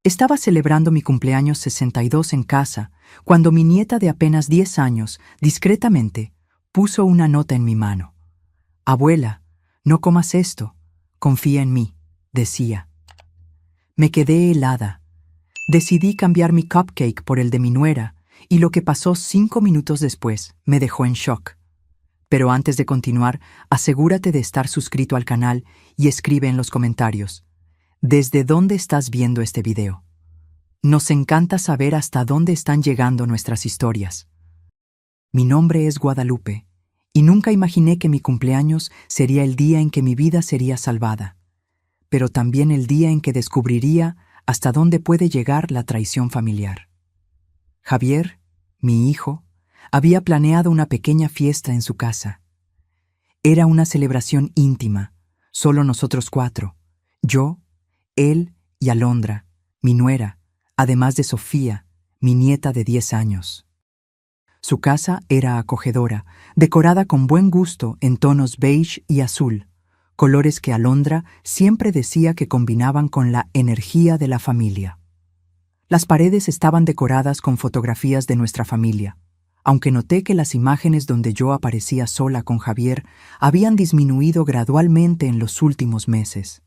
Estaba celebrando mi cumpleaños 62 en casa, cuando mi nieta de apenas 10 años, discretamente, puso una nota en mi mano. «Abuela, no comas esto, confía en mí», decía. Me quedé helada. Decidí cambiar mi cupcake por el de mi nuera, y lo que pasó 5 minutos después me dejó en shock. Pero antes de continuar, asegúrate de estar suscrito al canal y escribe en los comentarios: ¿desde dónde estás viendo este video? Nos encanta saber hasta dónde están llegando nuestras historias. Mi nombre es Guadalupe, y nunca imaginé que mi cumpleaños sería el día en que mi vida sería salvada, pero también el día en que descubriría hasta dónde puede llegar la traición familiar. Javier, mi hijo, había planeado una pequeña fiesta en su casa. Era una celebración íntima, solo nosotros 4, yo, él y Alondra, mi nuera, además de Sofía, mi nieta de 10 años. Su casa era acogedora, decorada con buen gusto en tonos beige y azul, colores que Alondra siempre decía que combinaban con la energía de la familia. Las paredes estaban decoradas con fotografías de nuestra familia, aunque noté que las imágenes donde yo aparecía sola con Javier habían disminuido gradualmente en los últimos meses.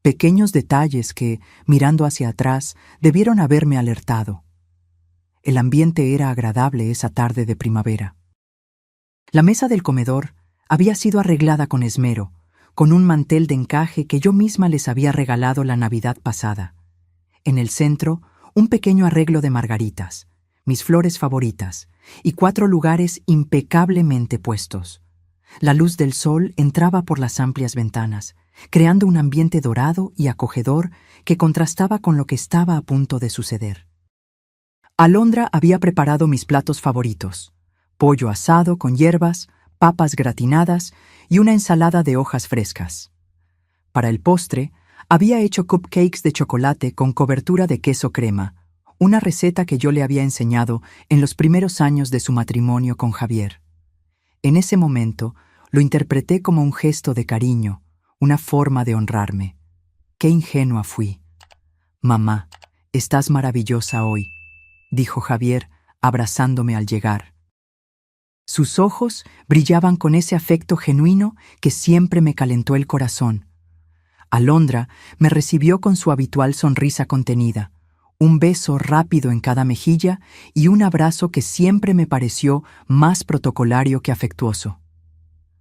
Pequeños detalles que, mirando hacia atrás, debieron haberme alertado. El ambiente era agradable esa tarde de primavera. La mesa del comedor había sido arreglada con esmero, con un mantel de encaje que yo misma les había regalado la Navidad pasada. En el centro, un pequeño arreglo de margaritas, mis flores favoritas, y 4 lugares impecablemente puestos. La luz del sol entraba por las amplias ventanas, creando un ambiente dorado y acogedor que contrastaba con lo que estaba a punto de suceder. Alondra había preparado mis platos favoritos: pollo asado con hierbas, papas gratinadas y una ensalada de hojas frescas. Para el postre, había hecho cupcakes de chocolate con cobertura de queso crema, una receta que yo le había enseñado en los primeros años de su matrimonio con Javier. En ese momento, lo interpreté como un gesto de cariño, una forma de honrarme. Qué ingenua fui. «Mamá, estás maravillosa hoy», dijo Javier, abrazándome al llegar. Sus ojos brillaban con ese afecto genuino que siempre me calentó el corazón. Alondra me recibió con su habitual sonrisa contenida, un beso rápido en cada mejilla y un abrazo que siempre me pareció más protocolario que afectuoso.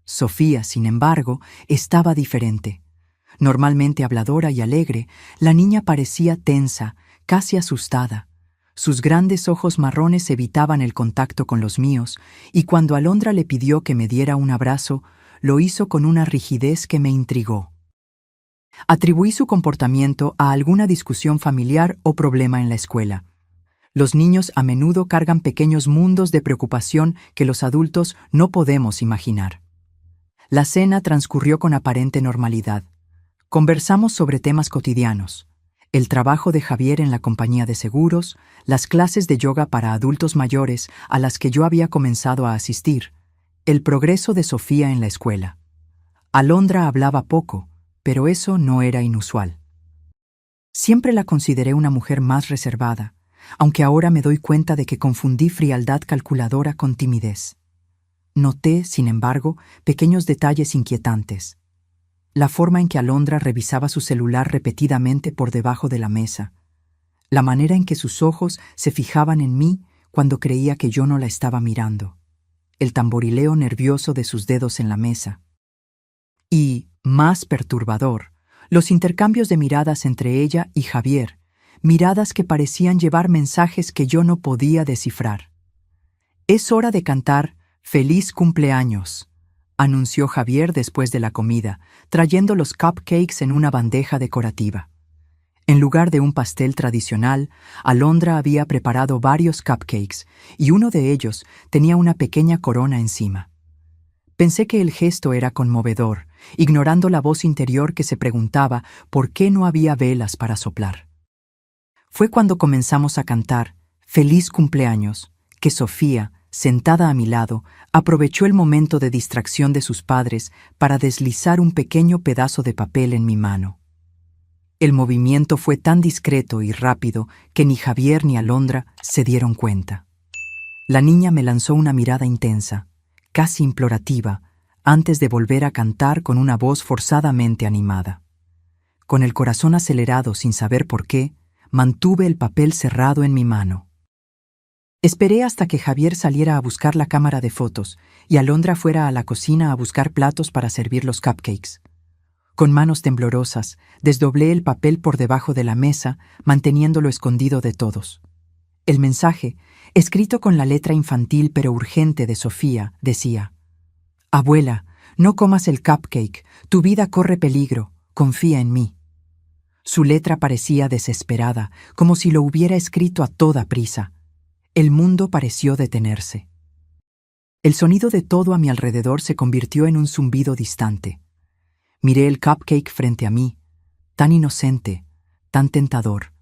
Sofía, sin embargo, estaba diferente. Normalmente habladora y alegre, la niña parecía tensa, casi asustada. Sus grandes ojos marrones evitaban el contacto con los míos, y cuando Alondra le pidió que me diera un abrazo, lo hizo con una rigidez que me intrigó. Atribuí su comportamiento a alguna discusión familiar o problema en la escuela. Los niños a menudo cargan pequeños mundos de preocupación que los adultos no podemos imaginar. La cena transcurrió con aparente normalidad. Conversamos sobre temas cotidianos: el trabajo de Javier en la compañía de seguros, las clases de yoga para adultos mayores a las que yo había comenzado a asistir, el progreso de Sofía en la escuela. Alondra hablaba poco, pero eso no era inusual. Siempre la consideré una mujer más reservada, aunque ahora me doy cuenta de que confundí frialdad calculadora con timidez. Noté, sin embargo, pequeños detalles inquietantes. La forma en que Alondra revisaba su celular repetidamente por debajo de la mesa, la manera en que sus ojos se fijaban en mí cuando creía que yo no la estaba mirando, el tamborileo nervioso de sus dedos en la mesa. Y, más perturbador, los intercambios de miradas entre ella y Javier, miradas que parecían llevar mensajes que yo no podía descifrar. «Es hora de cantar ¡Feliz cumpleaños!», anunció Javier después de la comida, trayendo los cupcakes en una bandeja decorativa. En lugar de un pastel tradicional, Alondra había preparado varios cupcakes, y uno de ellos tenía una pequeña corona encima. Pensé que el gesto era conmovedor, ignorando la voz interior que se preguntaba por qué no había velas para soplar. Fue cuando comenzamos a cantar «Feliz cumpleaños» que Sofía, sentada a mi lado, aprovechó el momento de distracción de sus padres para deslizar un pequeño pedazo de papel en mi mano. El movimiento fue tan discreto y rápido que ni Javier ni Alondra se dieron cuenta. La niña me lanzó una mirada intensa, casi implorativa, antes de volver a cantar con una voz forzadamente animada. Con el corazón acelerado sin saber por qué, mantuve el papel cerrado en mi mano. Esperé hasta que Javier saliera a buscar la cámara de fotos y Alondra fuera a la cocina a buscar platos para servir los cupcakes. Con manos temblorosas, desdoblé el papel por debajo de la mesa, manteniéndolo escondido de todos. El mensaje, escrito con la letra infantil pero urgente de Sofía, decía: «Abuela, no comas el cupcake, tu vida corre peligro, confía en mí». Su letra parecía desesperada, como si lo hubiera escrito a toda prisa. El mundo pareció detenerse. El sonido de todo a mi alrededor se convirtió en un zumbido distante. Miré el cupcake frente a mí, tan inocente, tan tentador.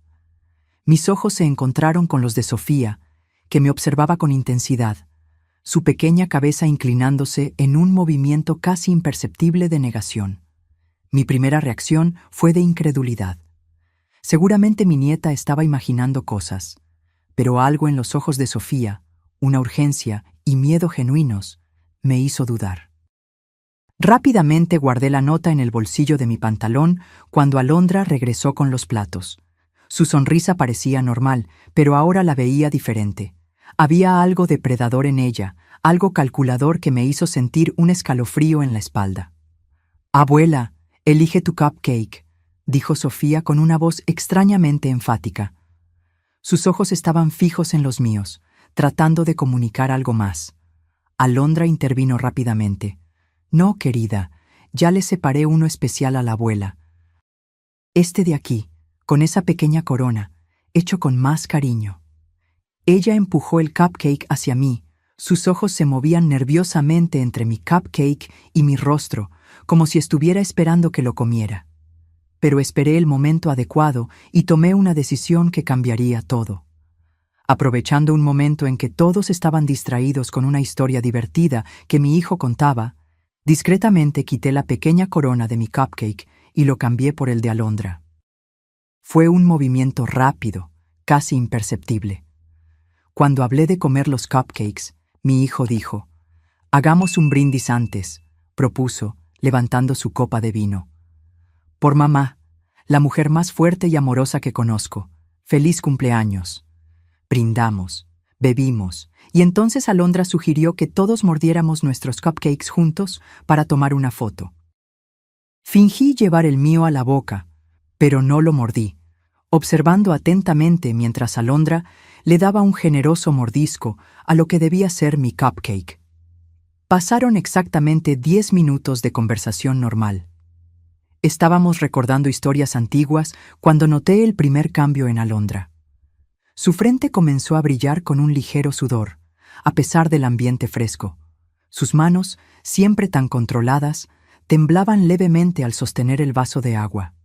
Mis ojos se encontraron con los de Sofía, que me observaba con intensidad, su pequeña cabeza inclinándose en un movimiento casi imperceptible de negación. Mi primera reacción fue de incredulidad. Seguramente mi nieta estaba imaginando cosas, pero algo en los ojos de Sofía, una urgencia y miedo genuinos, me hizo dudar. Rápidamente guardé la nota en el bolsillo de mi pantalón cuando Alondra regresó con los platos. Su sonrisa parecía normal, pero ahora la veía diferente. Había algo depredador en ella, algo calculador que me hizo sentir un escalofrío en la espalda. «Abuela, elige tu cupcake», dijo Sofía con una voz extrañamente enfática. Sus ojos estaban fijos en los míos, tratando de comunicar algo más. Alondra intervino rápidamente. «No, querida, ya le separé uno especial a la abuela. Este de aquí, con esa pequeña corona, hecho con más cariño». Ella empujó el cupcake hacia mí. Sus ojos se movían nerviosamente entre mi cupcake y mi rostro, como si estuviera esperando que lo comiera. Pero esperé el momento adecuado y tomé una decisión que cambiaría todo. Aprovechando un momento en que todos estaban distraídos con una historia divertida que mi hijo contaba, discretamente quité la pequeña corona de mi cupcake y lo cambié por el de Alondra. Fue un movimiento rápido, casi imperceptible. Cuando hablé de comer los cupcakes, mi hijo dijo: «Hagamos un brindis antes», propuso, levantando su copa de vino. «Por mamá, la mujer más fuerte y amorosa que conozco. Feliz cumpleaños». Brindamos, bebimos, y entonces Alondra sugirió que todos mordiéramos nuestros cupcakes juntos para tomar una foto. Fingí llevar el mío a la boca, pero no lo mordí, observando atentamente mientras Alondra le daba un generoso mordisco a lo que debía ser mi cupcake. Pasaron exactamente 10 minutos de conversación normal. Estábamos recordando historias antiguas cuando noté el primer cambio en Alondra. Su frente comenzó a brillar con un ligero sudor, a pesar del ambiente fresco. Sus manos, siempre tan controladas, temblaban levemente al sostener el vaso de agua.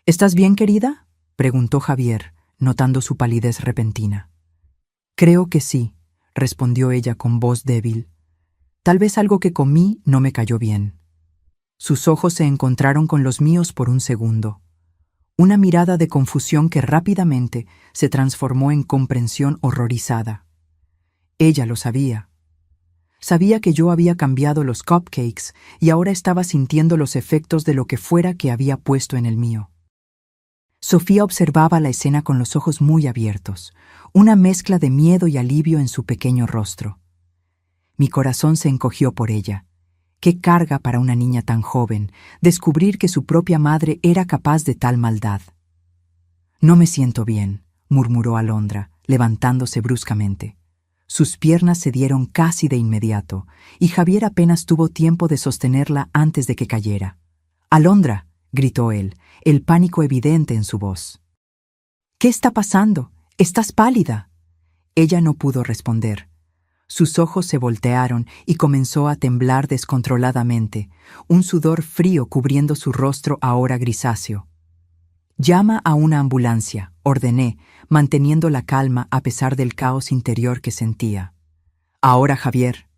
«¿Estás bien, querida?», preguntó Javier, notando su palidez repentina. «Creo que sí», respondió ella con voz débil. «Tal vez algo que comí no me cayó bien». Sus ojos se encontraron con los míos por un segundo. Una mirada de confusión que rápidamente se transformó en comprensión horrorizada. Ella lo sabía. Sabía que yo había cambiado los cupcakes y ahora estaba sintiendo los efectos de lo que fuera que había puesto en el mío. Sofía observaba la escena con los ojos muy abiertos, una mezcla de miedo y alivio en su pequeño rostro. Mi corazón se encogió por ella. Qué carga para una niña tan joven descubrir que su propia madre era capaz de tal maldad. «No me siento bien», murmuró Alondra, levantándose bruscamente. Sus piernas se dieron casi de inmediato, y Javier apenas tuvo tiempo de sostenerla antes de que cayera. «Alondra», gritó él, el pánico evidente en su voz. «¿Qué está pasando? Estás pálida». Ella no pudo responder. Sus ojos se voltearon y comenzó a temblar descontroladamente, un sudor frío cubriendo su rostro ahora grisáceo. «Llama a una ambulancia», ordené, manteniendo la calma a pesar del caos interior que sentía. «Ahora, Javier».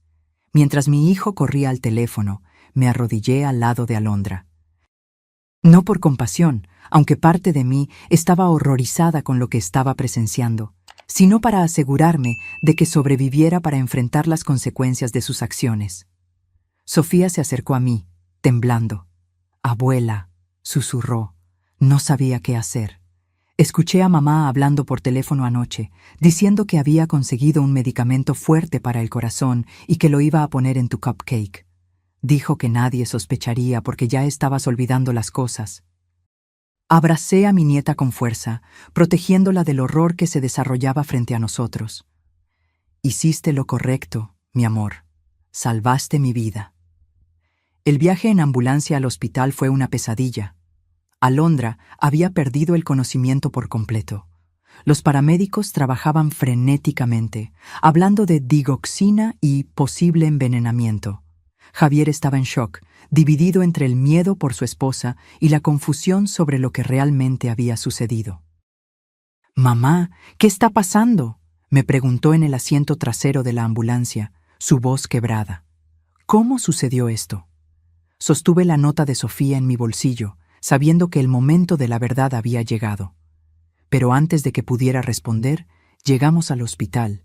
Mientras mi hijo corría al teléfono, me arrodillé al lado de Alondra. No por compasión, aunque parte de mí estaba horrorizada con lo que estaba presenciando, sino para asegurarme de que sobreviviera para enfrentar las consecuencias de sus acciones. Sofía se acercó a mí, temblando. «Abuela», susurró. No sabía qué hacer. Escuché a mamá hablando por teléfono anoche, diciendo que había conseguido un medicamento fuerte para el corazón y que lo iba a poner en tu cupcake. Dijo que nadie sospecharía porque ya estabas olvidando las cosas. Abracé a mi nieta con fuerza, protegiéndola del horror que se desarrollaba frente a nosotros. Hiciste lo correcto, mi amor. Salvaste mi vida. El viaje en ambulancia al hospital fue una pesadilla. Alondra había perdido el conocimiento por completo. Los paramédicos trabajaban frenéticamente, hablando de digoxina y posible envenenamiento. Javier estaba en shock, dividido entre el miedo por su esposa y la confusión sobre lo que realmente había sucedido. «Mamá, ¿qué está pasando?», me preguntó en el asiento trasero de la ambulancia, su voz quebrada. «¿Cómo sucedió esto?». Sostuve la nota de Sofía en mi bolsillo, sabiendo que el momento de la verdad había llegado. Pero antes de que pudiera responder, llegamos al hospital,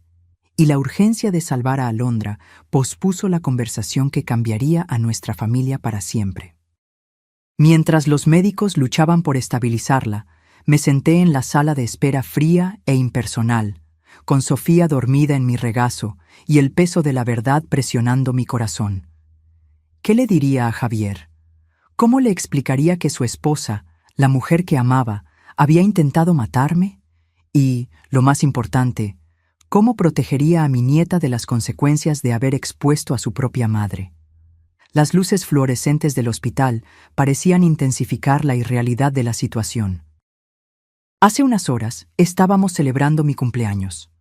y la urgencia de salvar a Alondra pospuso la conversación que cambiaría a nuestra familia para siempre. Mientras los médicos luchaban por estabilizarla, me senté en la sala de espera fría e impersonal, con Sofía dormida en mi regazo y el peso de la verdad presionando mi corazón. ¿Qué le diría a Javier? ¿Cómo le explicaría que su esposa, la mujer que amaba, había intentado matarme? Y, lo más importante, ¿cómo protegería a mi nieta de las consecuencias de haber expuesto a su propia madre? Las luces fluorescentes del hospital parecían intensificar la irrealidad de la situación. Hace unas horas estábamos celebrando mi cumpleaños.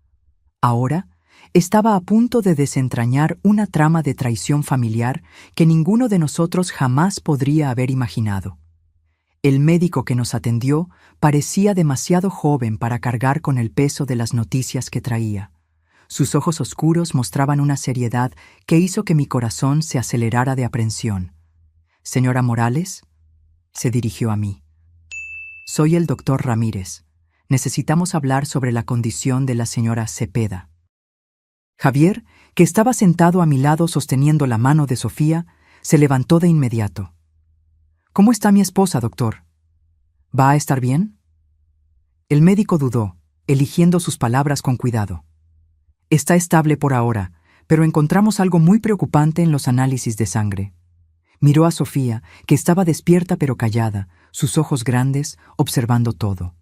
Ahora estaba a punto de desentrañar una trama de traición familiar que ninguno de nosotros jamás podría haber imaginado. El médico que nos atendió parecía demasiado joven para cargar con el peso de las noticias que traía. Sus ojos oscuros mostraban una seriedad que hizo que mi corazón se acelerara de aprensión. «Señora Morales», se dirigió a mí. «Soy el doctor Ramírez. Necesitamos hablar sobre la condición de la señora Cepeda». Javier, que estaba sentado a mi lado sosteniendo la mano de Sofía, se levantó de inmediato. «¿Cómo está mi esposa, doctor? ¿Va a estar bien?». El médico dudó, eligiendo sus palabras con cuidado. «Está estable por ahora, pero encontramos algo muy preocupante en los análisis de sangre». Miró a Sofía, que estaba despierta pero callada, sus ojos grandes, observando todo.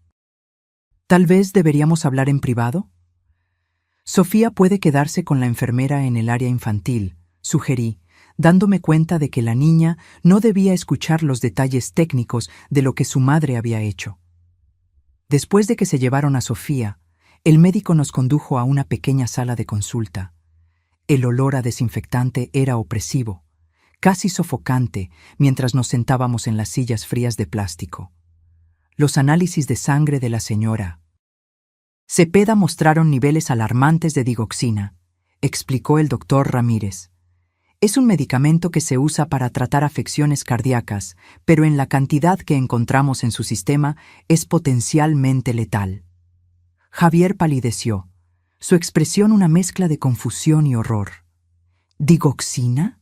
«¿Tal vez deberíamos hablar en privado?». «Sofía puede quedarse con la enfermera en el área infantil», sugerí, dándome cuenta de que la niña no debía escuchar los detalles técnicos de lo que su madre había hecho. Después de que se llevaron a Sofía, el médico nos condujo a una pequeña sala de consulta. El olor a desinfectante era opresivo, casi sofocante, mientras nos sentábamos en las sillas frías de plástico. Los análisis de sangre de la señora Cepeda mostraron niveles alarmantes de digoxina, explicó el doctor Ramírez. Es un medicamento que se usa para tratar afecciones cardíacas, pero en la cantidad que encontramos en su sistema es potencialmente letal. Javier palideció, su expresión una mezcla de confusión y horror. ¿Digoxina?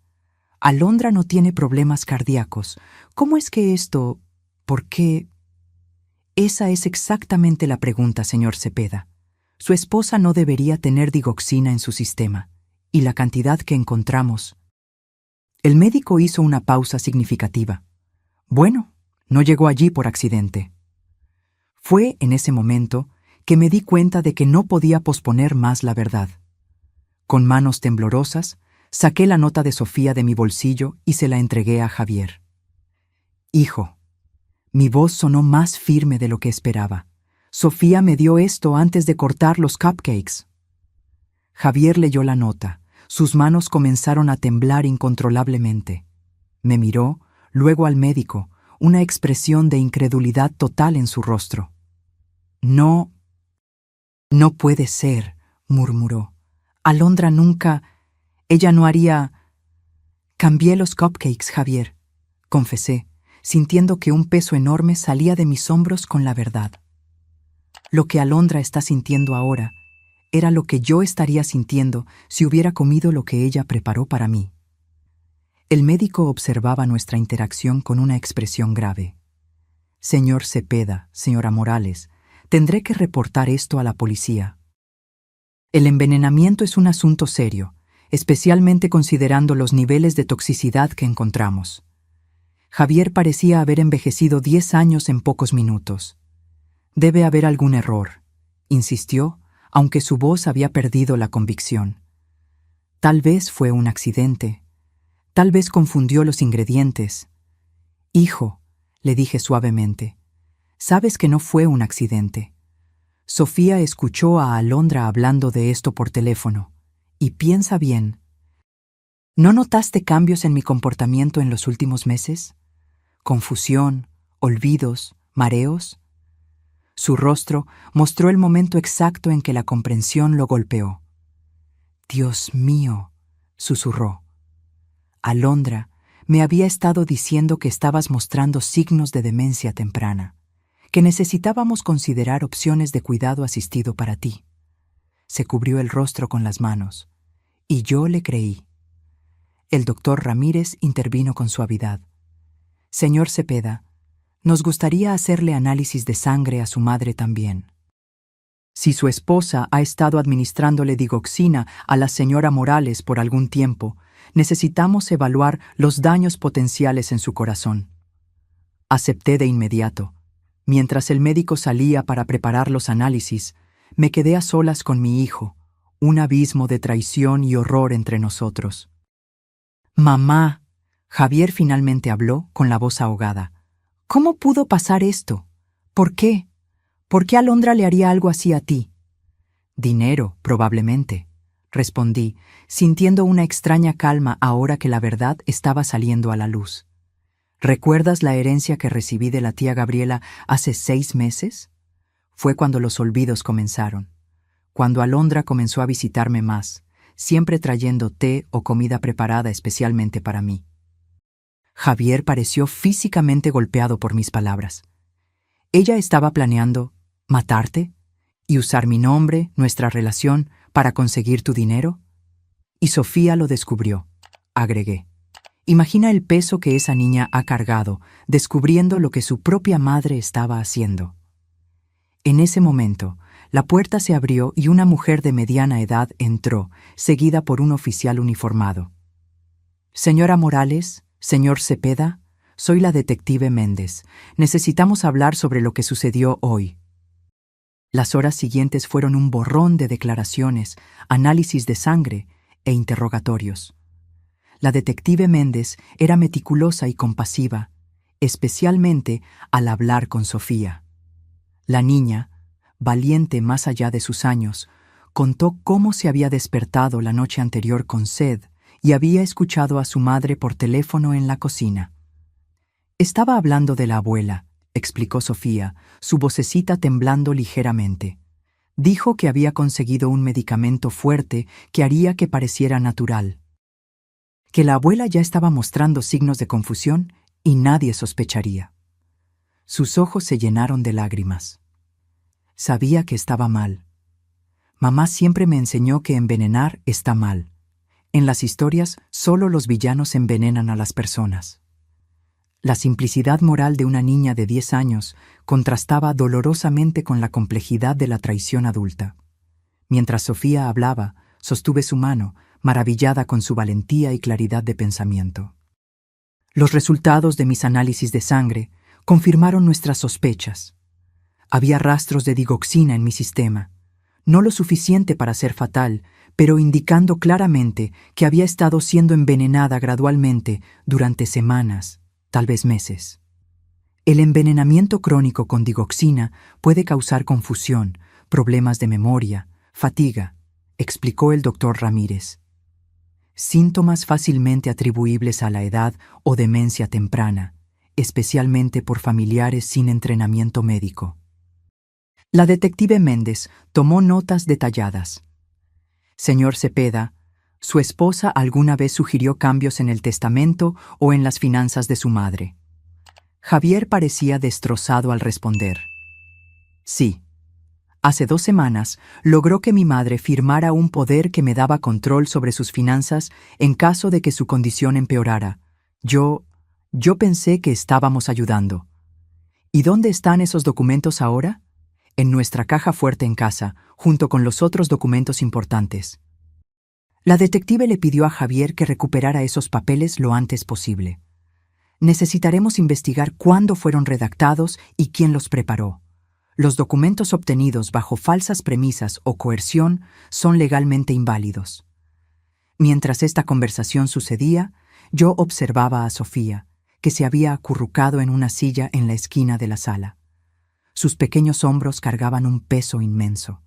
Alondra no tiene problemas cardíacos. ¿Cómo es que esto? ¿Por qué? Esa es exactamente la pregunta, señor Cepeda. Su esposa no debería tener digoxina en su sistema, y la cantidad que encontramos. El médico hizo una pausa significativa. Bueno, no llegó allí por accidente. Fue en ese momento que me di cuenta de que no podía posponer más la verdad. Con manos temblorosas, saqué la nota de Sofía de mi bolsillo y se la entregué a Javier. «Hijo». Mi voz sonó más firme de lo que esperaba. «Sofía me dio esto antes de cortar los cupcakes». Javier leyó la nota. Sus manos comenzaron a temblar incontrolablemente. Me miró, luego al médico, una expresión de incredulidad total en su rostro. «No puede ser», murmuró. «Alondra nunca... Ella no haría...». «Cambié los cupcakes, Javier», confesé, sintiendo que un peso enorme salía de mis hombros con la verdad. Lo que Alondra está sintiendo ahora era lo que yo estaría sintiendo si hubiera comido lo que ella preparó para mí. El médico observaba nuestra interacción con una expresión grave. Señor Cepeda, señora Morales, tendré que reportar esto a la policía. El envenenamiento es un asunto serio, especialmente considerando los niveles de toxicidad que encontramos. Javier parecía haber envejecido 10 años en pocos minutos. Debe haber algún error, insistió, aunque su voz había perdido la convicción. Tal vez fue un accidente. Tal vez confundió los ingredientes. Hijo, le dije suavemente, sabes que no fue un accidente. Sofía escuchó a Alondra hablando de esto por teléfono. Y piensa bien. ¿No notaste cambios en mi comportamiento en los últimos meses? ¿Confusión, olvidos, mareos? Su rostro mostró el momento exacto en que la comprensión lo golpeó. Dios mío, susurró. Alondra me había estado diciendo que estabas mostrando signos de demencia temprana, que necesitábamos considerar opciones de cuidado asistido para ti. Se cubrió el rostro con las manos, y yo le creí. El doctor Ramírez intervino con suavidad. Señor Cepeda, nos gustaría hacerle análisis de sangre a su madre también. Si su esposa ha estado administrándole digoxina a la señora Morales por algún tiempo, necesitamos evaluar los daños potenciales en su corazón. Acepté de inmediato. Mientras el médico salía para preparar los análisis, me quedé a solas con mi hijo, un abismo de traición y horror entre nosotros. Mamá, Javier finalmente habló con la voz ahogada. ¿Cómo pudo pasar esto? ¿Por qué? ¿Por qué Alondra le haría algo así a ti? Dinero, probablemente, respondí, sintiendo una extraña calma ahora que la verdad estaba saliendo a la luz. ¿Recuerdas la herencia que recibí de la tía Gabriela hace 6 meses? Fue cuando los olvidos comenzaron, cuando Alondra comenzó a visitarme más, siempre trayendo té o comida preparada especialmente para mí. Javier pareció físicamente golpeado por mis palabras. Ella estaba planeando matarte y usar mi nombre, nuestra relación, para conseguir tu dinero. Y Sofía lo descubrió, agregué. Imagina el peso que esa niña ha cargado, descubriendo lo que su propia madre estaba haciendo. En ese momento, la puerta se abrió y una mujer de mediana edad entró, seguida por un oficial uniformado. Señora Morales, señor Cepeda, soy la detective Méndez. Necesitamos hablar sobre lo que sucedió hoy. Las horas siguientes fueron un borrón de declaraciones, análisis de sangre e interrogatorios. La detective Méndez era meticulosa y compasiva, especialmente al hablar con Sofía. La niña, valiente más allá de sus años, contó cómo se había despertado la noche anterior con sed y había escuchado a su madre por teléfono en la cocina. Estaba hablando de la abuela, explicó Sofía, su vocecita temblando ligeramente. Dijo que había conseguido un medicamento fuerte que haría que pareciera natural. Que la abuela ya estaba mostrando signos de confusión y nadie sospecharía. Sus ojos se llenaron de lágrimas. Sabía que estaba mal. Mamá siempre me enseñó que envenenar está mal. En las historias, solo los villanos envenenan a las personas. La simplicidad moral de una niña de 10 años contrastaba dolorosamente con la complejidad de la traición adulta. Mientras Sofía hablaba, sostuve su mano, maravillada con su valentía y claridad de pensamiento. Los resultados de mis análisis de sangre confirmaron nuestras sospechas. Había rastros de digoxina en mi sistema, no lo suficiente para ser fatal, pero indicando claramente que había estado siendo envenenada gradualmente durante semanas, tal vez meses. El envenenamiento crónico con digoxina puede causar confusión, problemas de memoria, fatiga, explicó el doctor Ramírez. Síntomas fácilmente atribuibles a la edad o demencia temprana, especialmente por familiares sin entrenamiento médico. La detective Méndez tomó notas detalladas. Señor Cepeda, ¿su esposa alguna vez sugirió cambios en el testamento o en las finanzas de su madre? Javier parecía destrozado al responder. Sí. Hace 2 semanas logró que mi madre firmara un poder que me daba control sobre sus finanzas en caso de que su condición empeorara. Yo pensé que estábamos ayudando. ¿Y dónde están esos documentos ahora? En nuestra caja fuerte en casa, junto con los otros documentos importantes. La detective le pidió a Javier que recuperara esos papeles lo antes posible. Necesitaremos investigar cuándo fueron redactados y quién los preparó. Los documentos obtenidos bajo falsas premisas o coerción son legalmente inválidos. Mientras esta conversación sucedía, yo observaba a Sofía, que se había acurrucado en una silla en la esquina de la sala. Sus pequeños hombros cargaban un peso inmenso.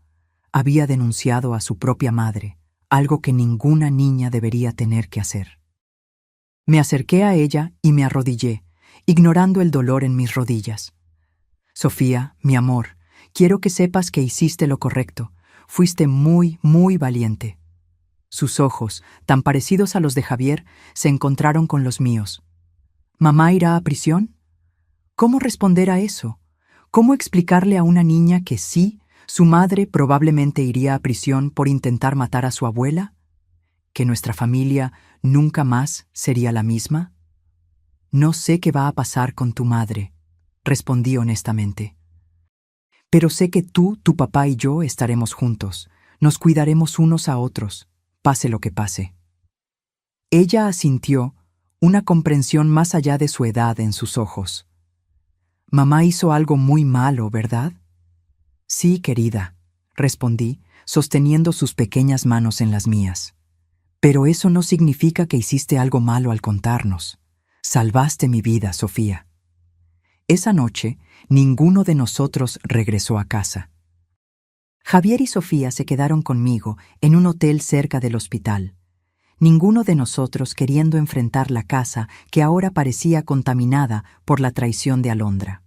Había denunciado a su propia madre, algo que ninguna niña debería tener que hacer. Me acerqué a ella y me arrodillé, ignorando el dolor en mis rodillas. Sofía, mi amor, quiero que sepas que hiciste lo correcto. Fuiste muy, muy valiente. Sus ojos, tan parecidos a los de Javier, se encontraron con los míos. ¿Mamá irá a prisión? ¿Cómo responder a eso? ¿Cómo explicarle a una niña que sí, su madre probablemente iría a prisión por intentar matar a su abuela? ¿Que nuestra familia nunca más sería la misma? No sé qué va a pasar con tu madre, respondí honestamente. Pero sé que tú, tu papá y yo estaremos juntos. Nos cuidaremos unos a otros, pase lo que pase. Ella asintió, una comprensión más allá de su edad en sus ojos. Mamá hizo algo muy malo, ¿verdad? Sí, querida, respondí, sosteniendo sus pequeñas manos en las mías. Pero eso no significa que hiciste algo malo al contarnos. Salvaste mi vida, Sofía. Esa noche, ninguno de nosotros regresó a casa. Javier y Sofía se quedaron conmigo en un hotel cerca del hospital. Ninguno de nosotros queriendo enfrentar la casa que ahora parecía contaminada por la traición de Alondra.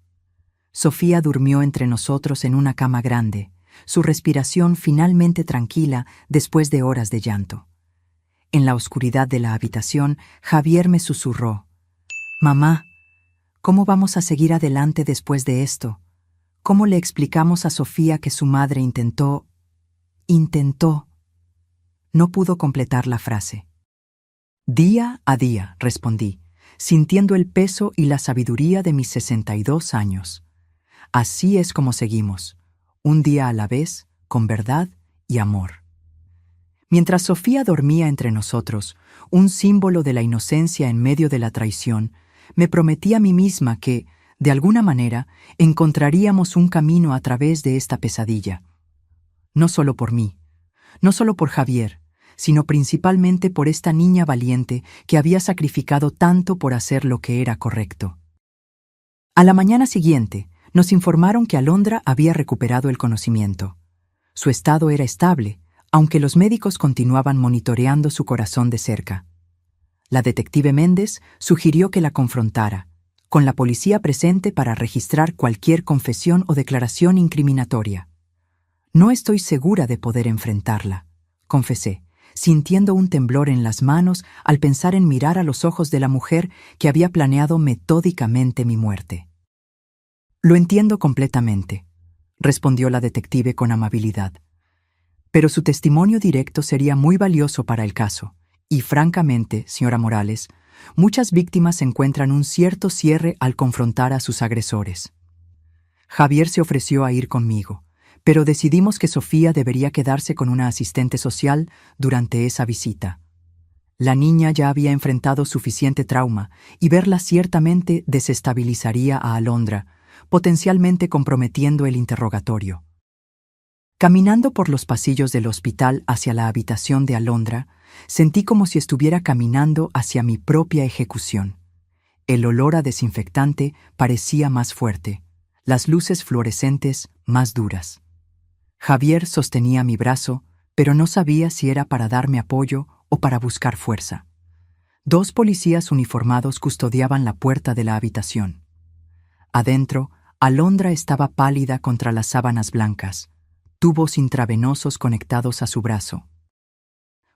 Sofía durmió entre nosotros en una cama grande, su respiración finalmente tranquila después de horas de llanto. En la oscuridad de la habitación, Javier me susurró: «Mamá, ¿cómo vamos a seguir adelante después de esto? ¿Cómo le explicamos a Sofía que su madre intentó? No pudo completar la frase. Día a día, respondí, sintiendo el peso y la sabiduría de mis 62 años. Así es como seguimos, un día a la vez, con verdad y amor. Mientras Sofía dormía entre nosotros, un símbolo de la inocencia en medio de la traición, me prometí a mí misma que, de alguna manera, encontraríamos un camino a través de esta pesadilla. No solo por mí, no solo por Javier, sino principalmente por esta niña valiente que había sacrificado tanto por hacer lo que era correcto. A la mañana siguiente, nos informaron que Alondra había recuperado el conocimiento. Su estado era estable, aunque los médicos continuaban monitoreando su corazón de cerca. La detective Méndez sugirió que la confrontara, con la policía presente para registrar cualquier confesión o declaración incriminatoria. No estoy segura de poder enfrentarla, confesé, sintiendo un temblor en las manos al pensar en mirar a los ojos de la mujer que había planeado metódicamente mi muerte. Lo entiendo completamente, respondió la detective con amabilidad. Pero su testimonio directo sería muy valioso para el caso. Y francamente, señora Morales, muchas víctimas encuentran un cierto cierre al confrontar a sus agresores. Javier se ofreció a ir conmigo, pero decidimos que Sofía debería quedarse con una asistente social durante esa visita. La niña ya había enfrentado suficiente trauma y verla ciertamente desestabilizaría a Alondra, potencialmente comprometiendo el interrogatorio. Caminando por los pasillos del hospital hacia la habitación de Alondra, sentí como si estuviera caminando hacia mi propia ejecución. El olor a desinfectante parecía más fuerte, las luces fluorescentes más duras. Javier sostenía mi brazo, pero no sabía si era para darme apoyo o para buscar fuerza. 2 policías uniformados custodiaban la puerta de la habitación. Adentro, Alondra estaba pálida contra las sábanas blancas, tubos intravenosos conectados a su brazo.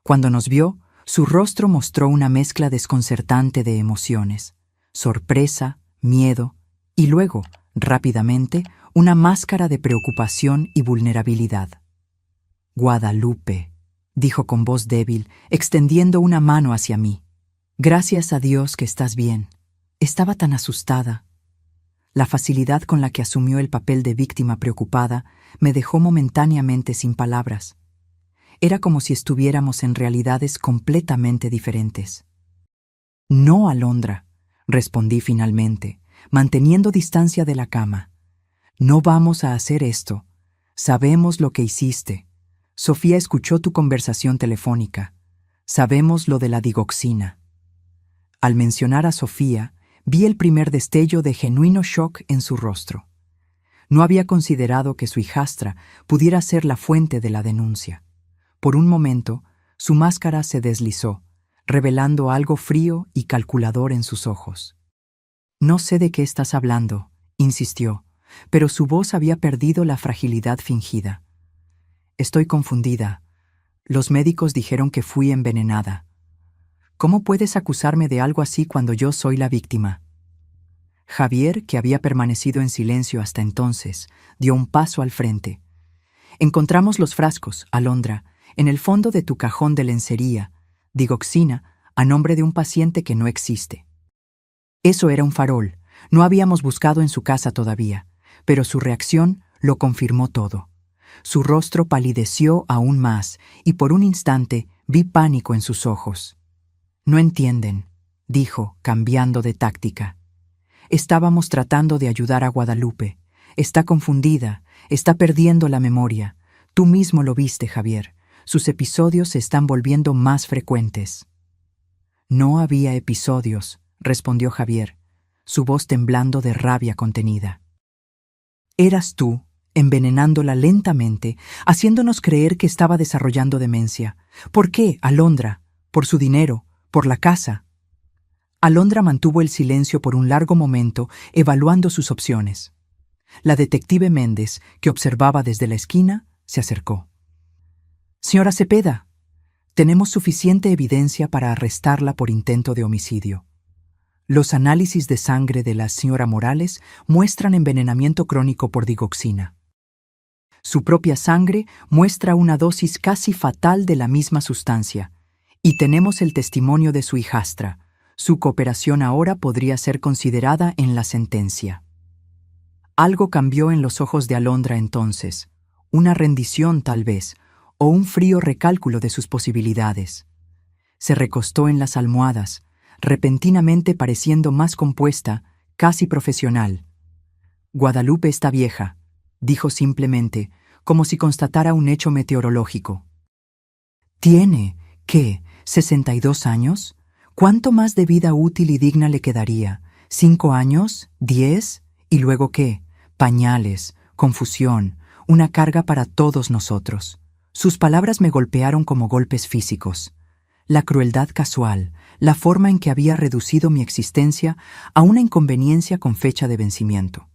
Cuando nos vio, su rostro mostró una mezcla desconcertante de emociones: sorpresa, miedo y luego, rápidamente, una máscara de preocupación y vulnerabilidad. «Guadalupe», dijo con voz débil, extendiendo una mano hacia mí. «Gracias a Dios que estás bien. Estaba tan asustada». La facilidad con la que asumió el papel de víctima preocupada me dejó momentáneamente sin palabras. Era como si estuviéramos en realidades completamente diferentes. «No, Alondra», respondí finalmente, manteniendo distancia de la cama. «No vamos a hacer esto. Sabemos lo que hiciste. Sofía escuchó tu conversación telefónica. Sabemos lo de la digoxina». Al mencionar a Sofía, vi el primer destello de genuino shock en su rostro. No había considerado que su hijastra pudiera ser la fuente de la denuncia. Por un momento, su máscara se deslizó, revelando algo frío y calculador en sus ojos. «No sé de qué estás hablando», insistió, pero su voz había perdido la fragilidad fingida. «Estoy confundida. Los médicos dijeron que fui envenenada. ¿Cómo puedes acusarme de algo así cuando yo soy la víctima?» Javier, que había permanecido en silencio hasta entonces, dio un paso al frente. «Encontramos los frascos, Alondra, en el fondo de tu cajón de lencería, digoxina, a nombre de un paciente que no existe». Eso era un farol. No habíamos buscado en su casa todavía, pero su reacción lo confirmó todo. Su rostro palideció aún más y por un instante vi pánico en sus ojos. «No entienden», dijo, cambiando de táctica. «Estábamos tratando de ayudar a Guadalupe. Está confundida, está perdiendo la memoria. Tú mismo lo viste, Javier. Sus episodios se están volviendo más frecuentes». «No había episodios», respondió Javier, su voz temblando de rabia contenida. «Eras tú, envenenándola lentamente, haciéndonos creer que estaba desarrollando demencia. ¿Por qué, Alondra? ¿Por su dinero? ¿Por la casa?» Alondra mantuvo el silencio por un largo momento, evaluando sus opciones. La detective Méndez, que observaba desde la esquina, se acercó. «Señora Cepeda, tenemos suficiente evidencia para arrestarla por intento de homicidio. Los análisis de sangre de la señora Morales muestran envenenamiento crónico por digoxina. Su propia sangre muestra una dosis casi fatal de la misma sustancia, y tenemos el testimonio de su hijastra. Su cooperación ahora podría ser considerada en la sentencia». Algo cambió en los ojos de Alondra entonces, una rendición tal vez, o un frío recálculo de sus posibilidades. Se recostó en las almohadas, repentinamente pareciendo más compuesta, casi profesional. «Guadalupe está vieja», dijo simplemente, como si constatara un hecho meteorológico. «¿Tiene, qué, 62 años? ¿Cuánto más de vida útil y digna le quedaría? ¿5 años? ¿10? ¿Y luego qué? Pañales, confusión, una carga para todos nosotros». Sus palabras me golpearon como golpes físicos. La crueldad casual, la forma en que había reducido mi existencia a una inconveniencia con fecha de vencimiento.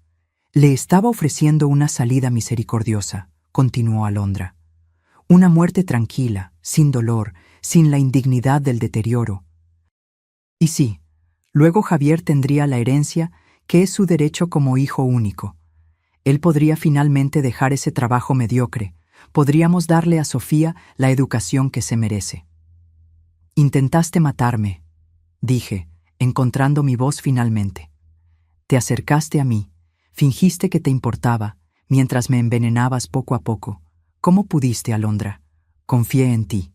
«Le estaba ofreciendo una salida misericordiosa», continuó Alondra. «Una muerte tranquila, sin dolor, sin la indignidad del deterioro. Y sí, luego Javier tendría la herencia, que es su derecho como hijo único. Él podría finalmente dejar ese trabajo mediocre. Podríamos darle a Sofía la educación que se merece». «Intentaste matarme», dije, encontrando mi voz finalmente. «Te acercaste a mí, fingiste que te importaba, mientras me envenenabas poco a poco. ¿Cómo pudiste, Alondra? Confié en ti».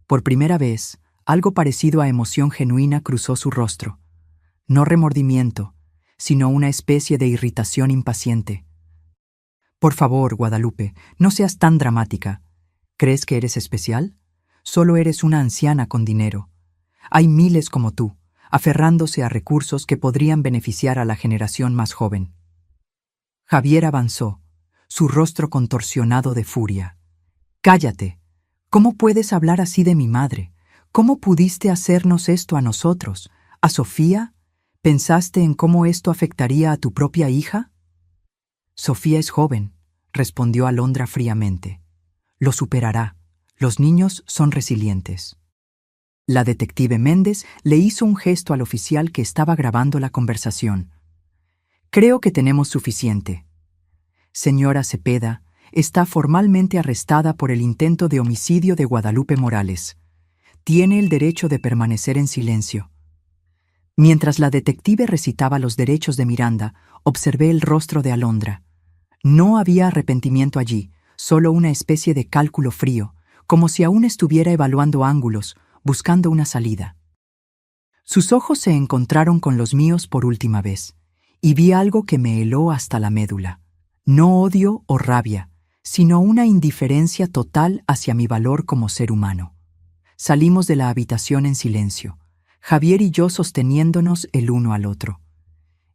Por primera vez, algo parecido a emoción genuina cruzó su rostro. No remordimiento, sino una especie de irritación impaciente. «Por favor, Guadalupe, no seas tan dramática. ¿Crees que eres especial? Solo eres una anciana con dinero. Hay miles como tú, aferrándose a recursos que podrían beneficiar a la generación más joven». Javier avanzó, su rostro contorsionado de furia. «Cállate. ¿Cómo puedes hablar así de mi madre? ¿Cómo pudiste hacernos esto a nosotros? ¿A Sofía? ¿Pensaste en cómo esto afectaría a tu propia hija?» «Sofía es joven», respondió Alondra fríamente. «Lo superará. Los niños son resilientes». La detective Méndez le hizo un gesto al oficial que estaba grabando la conversación. Creo que tenemos suficiente. Señora Cepeda está formalmente arrestada por el intento de homicidio de Guadalupe Morales. Tiene el derecho de permanecer en silencio. Mientras la detective recitaba los derechos de Miranda, observé el rostro de Alondra. No había arrepentimiento allí, solo una especie de cálculo frío, como si aún estuviera evaluando ángulos, buscando una salida. Sus ojos se encontraron con los míos por última vez, y vi algo que me heló hasta la médula. No odio o rabia, sino una indiferencia total hacia mi valor como ser humano. Salimos de la habitación en silencio, Javier y yo sosteniéndonos el uno al otro.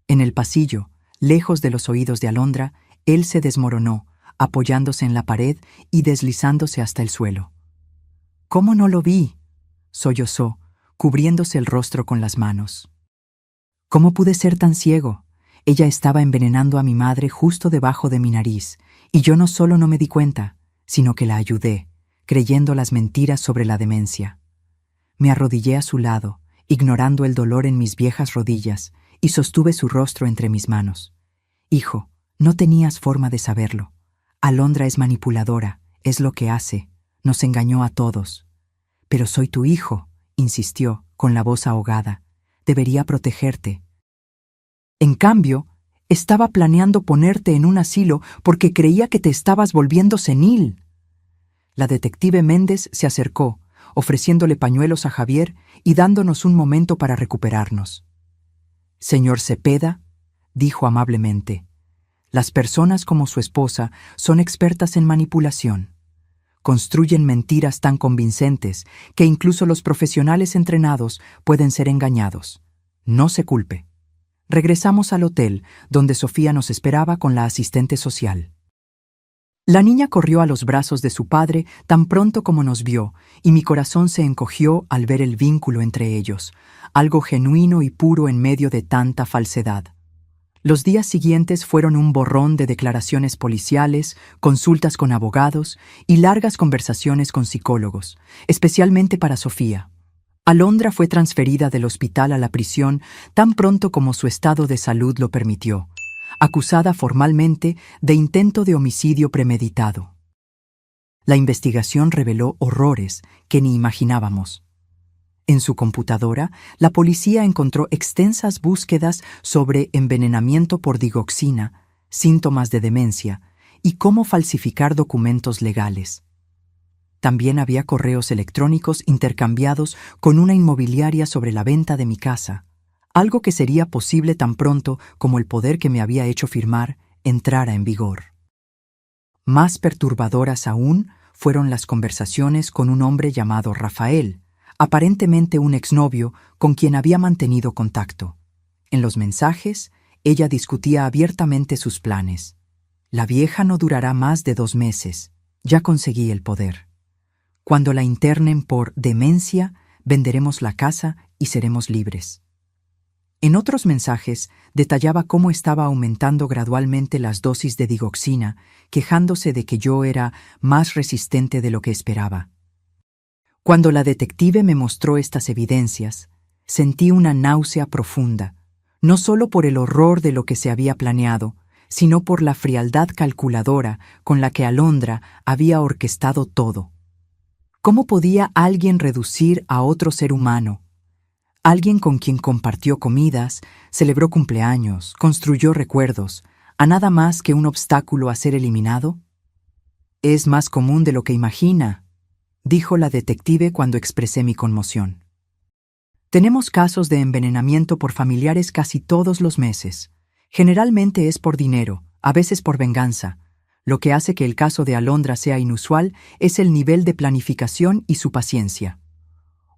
En el pasillo, lejos de los oídos de Alondra, él se desmoronó, apoyándose en la pared y deslizándose hasta el suelo. «¿Cómo no lo vi?», sollozó, cubriéndose el rostro con las manos. «¿Cómo pude ser tan ciego? Ella estaba envenenando a mi madre justo debajo de mi nariz, y yo no solo no me di cuenta, sino que la ayudé, creyendo las mentiras sobre la demencia». Me arrodillé a su lado, ignorando el dolor en mis viejas rodillas, y sostuve su rostro entre mis manos. «Hijo, no tenías forma de saberlo. Alondra es manipuladora, es lo que hace, nos engañó a todos. Pero soy tu hijo», insistió, con la voz ahogada. «Debería protegerte. En cambio, estaba planeando ponerte en un asilo porque creía que te estabas volviendo senil». La detective Méndez se acercó, ofreciéndole pañuelos a Javier y dándonos un momento para recuperarnos. «Señor Cepeda», dijo amablemente, «las personas como su esposa son expertas en manipulación. Construyen mentiras tan convincentes que incluso los profesionales entrenados pueden ser engañados. No se culpe». Regresamos al hotel, donde Sofía nos esperaba con la asistente social. La niña corrió a los brazos de su padre tan pronto como nos vio, y mi corazón se encogió al ver el vínculo entre ellos, algo genuino y puro en medio de tanta falsedad. Los días siguientes fueron un borrón de declaraciones policiales, consultas con abogados y largas conversaciones con psicólogos, especialmente para Sofía. Alondra fue transferida del hospital a la prisión tan pronto como su estado de salud lo permitió, acusada formalmente de intento de homicidio premeditado. La investigación reveló horrores que ni imaginábamos. En su computadora, la policía encontró extensas búsquedas sobre envenenamiento por digoxina, síntomas de demencia y cómo falsificar documentos legales. También había correos electrónicos intercambiados con una inmobiliaria sobre la venta de mi casa, algo que sería posible tan pronto como el poder que me había hecho firmar entrara en vigor. Más perturbadoras aún fueron las conversaciones con un hombre llamado Rafael, aparentemente un exnovio con quien había mantenido contacto. En los mensajes, ella discutía abiertamente sus planes. «La vieja no durará más de 2 meses. Ya conseguí el poder. Cuando la internen por demencia, venderemos la casa y seremos libres». En otros mensajes, detallaba cómo estaba aumentando gradualmente las dosis de digoxina, quejándose de que yo era más resistente de lo que esperaba. Cuando la detective me mostró estas evidencias, sentí una náusea profunda, no solo por el horror de lo que se había planeado, sino por la frialdad calculadora con la que Alondra había orquestado todo. ¿Cómo podía alguien reducir a otro ser humano, alguien con quien compartió comidas, celebró cumpleaños, construyó recuerdos, a nada más que un obstáculo a ser eliminado? «Es más común de lo que imagina», dijo la detective cuando expresé mi conmoción. «Tenemos casos de envenenamiento por familiares casi todos los meses. Generalmente es por dinero, a veces por venganza. Lo que hace que el caso de Alondra sea inusual es el nivel de planificación y su paciencia».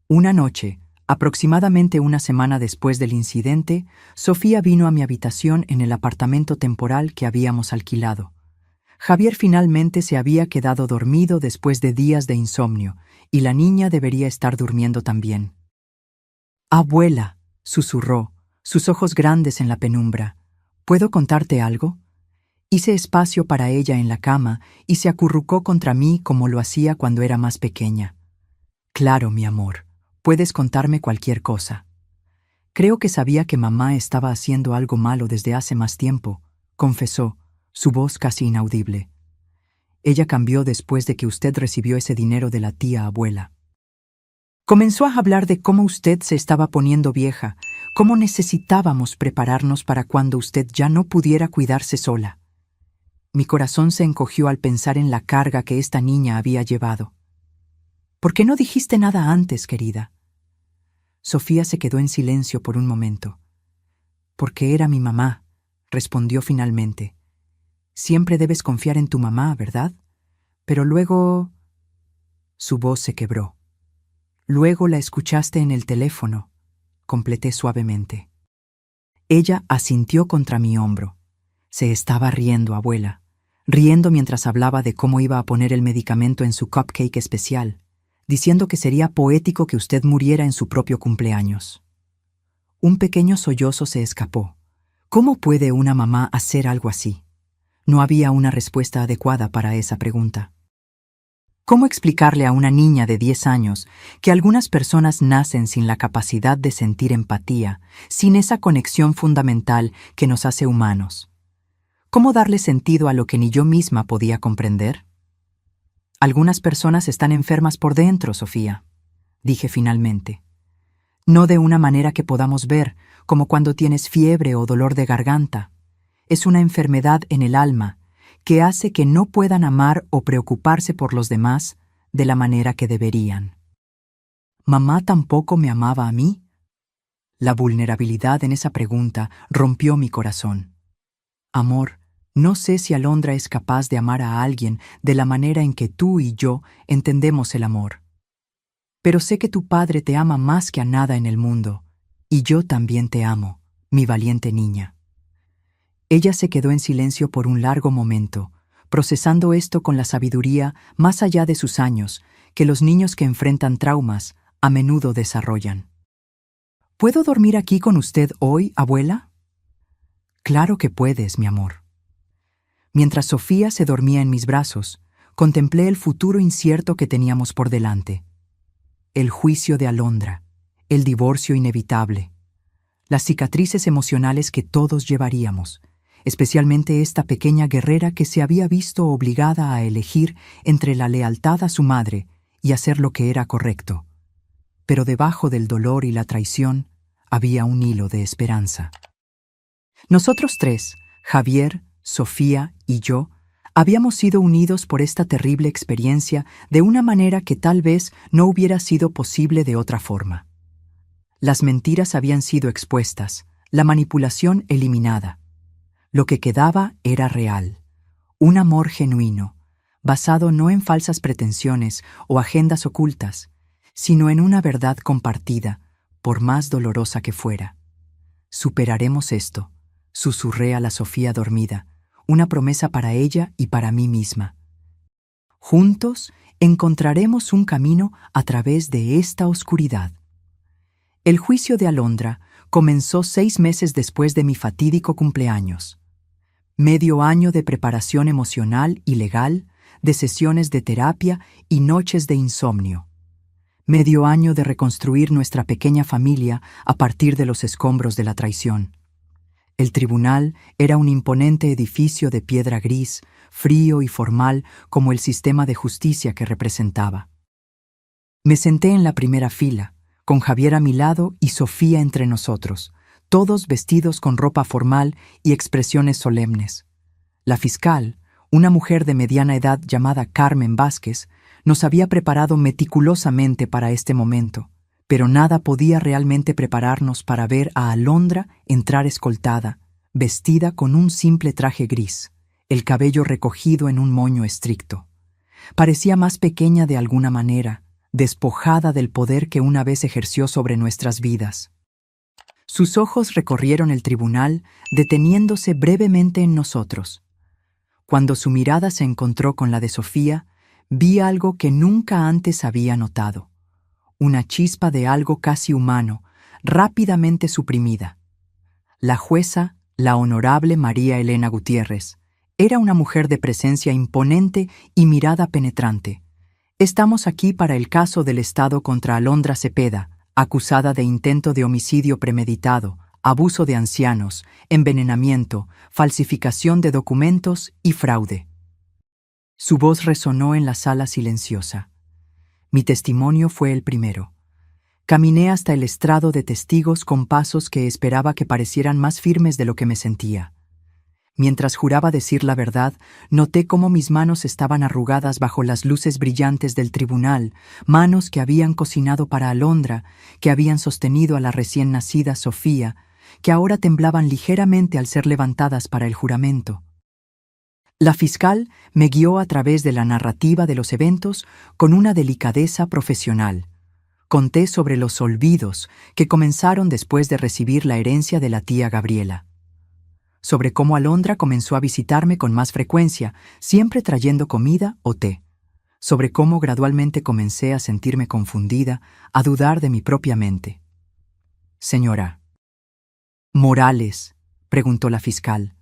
Una noche, aproximadamente una semana después del incidente, Sofía vino a mi habitación en el apartamento temporal que habíamos alquilado. Javier finalmente se había quedado dormido después de días de insomnio, y la niña debería estar durmiendo también. «Abuela», susurró, sus ojos grandes en la penumbra, «¿puedo contarte algo?». Hice espacio para ella en la cama y se acurrucó contra mí como lo hacía cuando era más pequeña. «Claro, mi amor, puedes contarme cualquier cosa». Creo que sabía que mamá estaba haciendo algo malo desde hace más tiempo, confesó, su voz casi inaudible. Ella cambió después de que usted recibió ese dinero de la tía abuela. Comenzó a hablar de cómo usted se estaba poniendo vieja, cómo necesitábamos prepararnos para cuando usted ya no pudiera cuidarse sola. Mi corazón se encogió al pensar en la carga que esta niña había llevado. ¿Por qué no dijiste nada antes, querida? Sofía se quedó en silencio por un momento. Porque era mi mamá, respondió finalmente. Siempre debes confiar en tu mamá, ¿verdad? Pero luego... Su voz se quebró. Luego la escuchaste en el teléfono, completé suavemente. Ella asintió contra mi hombro. Se estaba riendo, abuela, riendo mientras hablaba de cómo iba a poner el medicamento en su cupcake especial, diciendo que sería poético que usted muriera en su propio cumpleaños. Un pequeño sollozo se escapó. ¿Cómo puede una mamá hacer algo así? No había una respuesta adecuada para esa pregunta. ¿Cómo explicarle a una niña de 10 años que algunas personas nacen sin la capacidad de sentir empatía, sin esa conexión fundamental que nos hace humanos? ¿Cómo darle sentido a lo que ni yo misma podía comprender? Algunas personas están enfermas por dentro, Sofía, dije finalmente. No de una manera que podamos ver, como cuando tienes fiebre o dolor de garganta. Es una enfermedad en el alma que hace que no puedan amar o preocuparse por los demás de la manera que deberían. ¿Mamá tampoco me amaba a mí? La vulnerabilidad en esa pregunta rompió mi corazón. Amor, no sé si Alondra es capaz de amar a alguien de la manera en que tú y yo entendemos el amor. Pero sé que tu padre te ama más que a nada en el mundo, y yo también te amo, mi valiente niña. Ella se quedó en silencio por un largo momento, procesando esto con la sabiduría más allá de sus años, que los niños que enfrentan traumas a menudo desarrollan. ¿Puedo dormir aquí con usted hoy, abuela? Claro que puedes, mi amor. Mientras Sofía se dormía en mis brazos, contemplé el futuro incierto que teníamos por delante. El juicio de Alondra, el divorcio inevitable, las cicatrices emocionales que todos llevaríamos, especialmente esta pequeña guerrera que se había visto obligada a elegir entre la lealtad a su madre y hacer lo que era correcto. Pero debajo del dolor y la traición había un hilo de esperanza. Nosotros tres, Javier, Sofía y yo, habíamos sido unidos por esta terrible experiencia de una manera que tal vez no hubiera sido posible de otra forma. Las mentiras habían sido expuestas, la manipulación eliminada. Lo que quedaba era real, un amor genuino, basado no en falsas pretensiones o agendas ocultas, sino en una verdad compartida, por más dolorosa que fuera. Superaremos esto, susurré a la Sofía dormida, una promesa para ella y para mí misma. Juntos encontraremos un camino a través de esta oscuridad. El juicio de Alondra comenzó 6 meses después de mi fatídico cumpleaños. Medio año de preparación emocional y legal, de sesiones de terapia y noches de insomnio. Medio año de reconstruir nuestra pequeña familia a partir de los escombros de la traición. El tribunal era un imponente edificio de piedra gris, frío y formal como el sistema de justicia que representaba. Me senté en la primera fila, con Javier a mi lado y Sofía entre nosotros, todos vestidos con ropa formal y expresiones solemnes. La fiscal, una mujer de mediana edad llamada Carmen Vázquez, nos había preparado meticulosamente para este momento, pero nada podía realmente prepararnos para ver a Alondra entrar escoltada, vestida con un simple traje gris, el cabello recogido en un moño estricto. Parecía más pequeña de alguna manera, despojada del poder que una vez ejerció sobre nuestras vidas. Sus ojos recorrieron el tribunal, deteniéndose brevemente en nosotros. Cuando su mirada se encontró con la de Sofía, vi algo que nunca antes había notado. Una chispa de algo casi humano, rápidamente suprimida. La jueza, la honorable María Elena Gutiérrez, era una mujer de presencia imponente y mirada penetrante. «Estamos aquí para el caso del Estado contra Alondra Cepeda», acusada de intento de homicidio premeditado, abuso de ancianos, envenenamiento, falsificación de documentos y fraude. Su voz resonó en la sala silenciosa. Mi testimonio fue el primero. Caminé hasta el estrado de testigos con pasos que esperaba que parecieran más firmes de lo que me sentía. Mientras juraba decir la verdad, noté cómo mis manos estaban arrugadas bajo las luces brillantes del tribunal, manos que habían cocinado para Alondra, que habían sostenido a la recién nacida Sofía, que ahora temblaban ligeramente al ser levantadas para el juramento. La fiscal me guió a través de la narrativa de los eventos con una delicadeza profesional. Conté sobre los olvidos que comenzaron después de recibir la herencia de la tía Gabriela. Sobre cómo Alondra comenzó a visitarme con más frecuencia, siempre trayendo comida o té. Sobre cómo gradualmente comencé a sentirme confundida, a dudar de mi propia mente. Señora Morales, preguntó la fiscal,